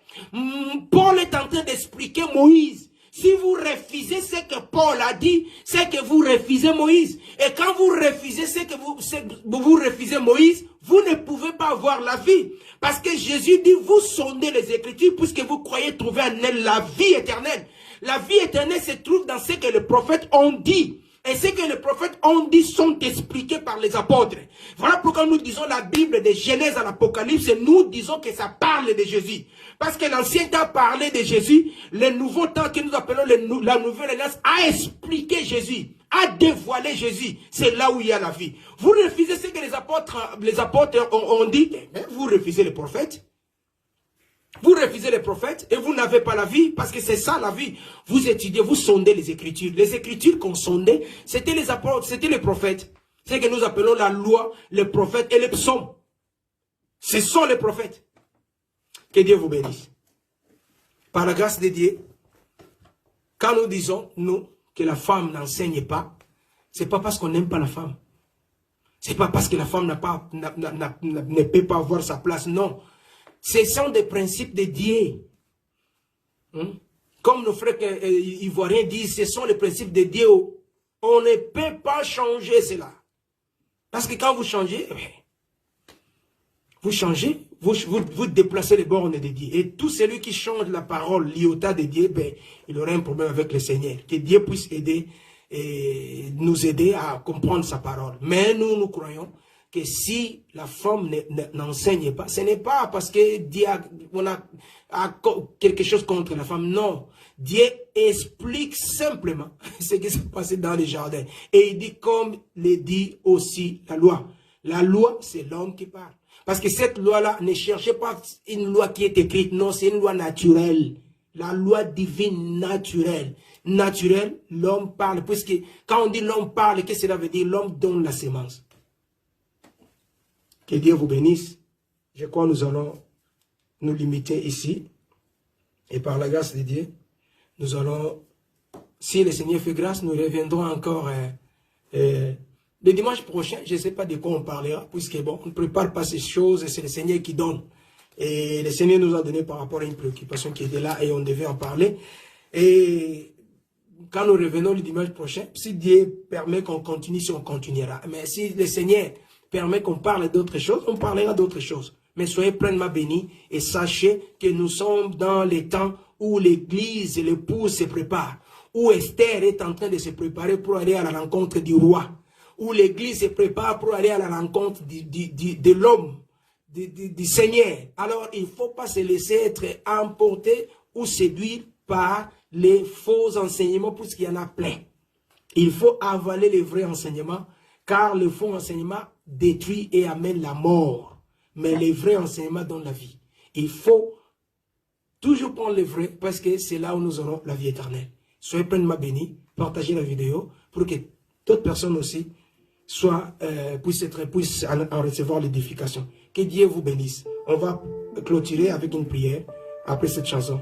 Paul est en train d'expliquer Moïse. Si vous refusez ce que Paul a dit, c'est que vous refusez Moïse. Et quand vous refusez ce que vous refusez Moïse, vous ne pouvez pas avoir la vie. Parce que Jésus dit, vous sondez les Écritures puisque vous croyez trouver en elles la vie éternelle. La vie éternelle se trouve dans ce que les prophètes ont dit. Et ce que les prophètes ont dit sont expliqués par les apôtres. Voilà pourquoi nous disons la Bible de Genèse à l'Apocalypse, et nous disons que ça parle de Jésus. Parce que l'ancien temps parlait de Jésus, le nouveau temps que nous appelons la nouvelle alliance a expliqué Jésus, a dévoilé Jésus. C'est là où il y a la vie. Vous refusez ce que les apôtres ont dit, mais vous refusez les prophètes. Vous refusez les prophètes et vous n'avez pas la vie parce que c'est ça la vie. Vous étudiez, vous sondez les Écritures. Les Écritures qu'on sondait, c'était les apôtres, c'était les prophètes. C'est ce que nous appelons la loi, les prophètes et les psaumes. Ce sont les prophètes. Que Dieu vous bénisse. Par la grâce de Dieu, quand nous disons, nous, que la femme n'enseigne pas, c'est pas parce qu'on n'aime pas la femme. C'est pas parce que la femme ne peut pas avoir sa place, non. Ce sont des principes de Dieu. Comme nos frères ivoiriens disent, ce sont les principes de Dieu. On ne peut pas changer cela. Parce que quand vous changez, vous déplacez les bornes de Dieu. Et tout celui qui change la parole, l'iota de Dieu, il aura un problème avec le Seigneur. Que Dieu puisse nous aider à comprendre sa parole. Mais nous croyons que si la femme n'enseigne pas, ce n'est pas parce que Dieu on a quelque chose contre la femme. Non. Dieu explique simplement ce qui s'est passé dans le jardin. Et il dit comme le dit aussi la loi. La loi, c'est l'homme qui parle. Parce que cette loi-là, ne cherchez pas une loi qui est écrite. Non, c'est une loi naturelle. La loi divine naturelle. Naturelle, l'homme parle. Puisque quand on dit l'homme parle, qu'est-ce que cela veut dire? L'homme donne la sémence. Que Dieu vous bénisse. Je crois que nous allons nous limiter ici. Et par la grâce de Dieu, nous allons, si le Seigneur fait grâce, nous reviendrons encore le dimanche prochain. Je ne sais pas de quoi on parlera, puisque bon, on ne prépare pas ces choses et c'est le Seigneur qui donne. Et le Seigneur nous a donné par rapport à une préoccupation qui était là et on devait en parler. Et quand nous revenons le dimanche prochain, si Dieu permet qu'on continue, si on continuera. Mais si le Seigneur permet qu'on parle d'autres choses, on parlera d'autres choses. Mais soyez pleinement bénis et sachez que nous sommes dans les temps où l'Église et l'épouse se préparent, où Esther est en train de se préparer pour aller à la rencontre du roi, où l'Église se prépare pour aller à la rencontre de l'homme, du Seigneur. Alors, il ne faut pas se laisser être emporté ou séduire par les faux enseignements, puisqu'il y en a plein. Il faut avaler les vrais enseignements, car le faux enseignement détruit et amène la mort. Mais les vrais enseignements donnent la vie. Il faut toujours prendre les vrais, parce que c'est là où nous aurons la vie éternelle. Soyez pleinement bénis, partagez la vidéo, pour que d'autres personnes aussi puissent en recevoir l'édification. Que Dieu vous bénisse. On va clôturer avec une prière après cette chanson.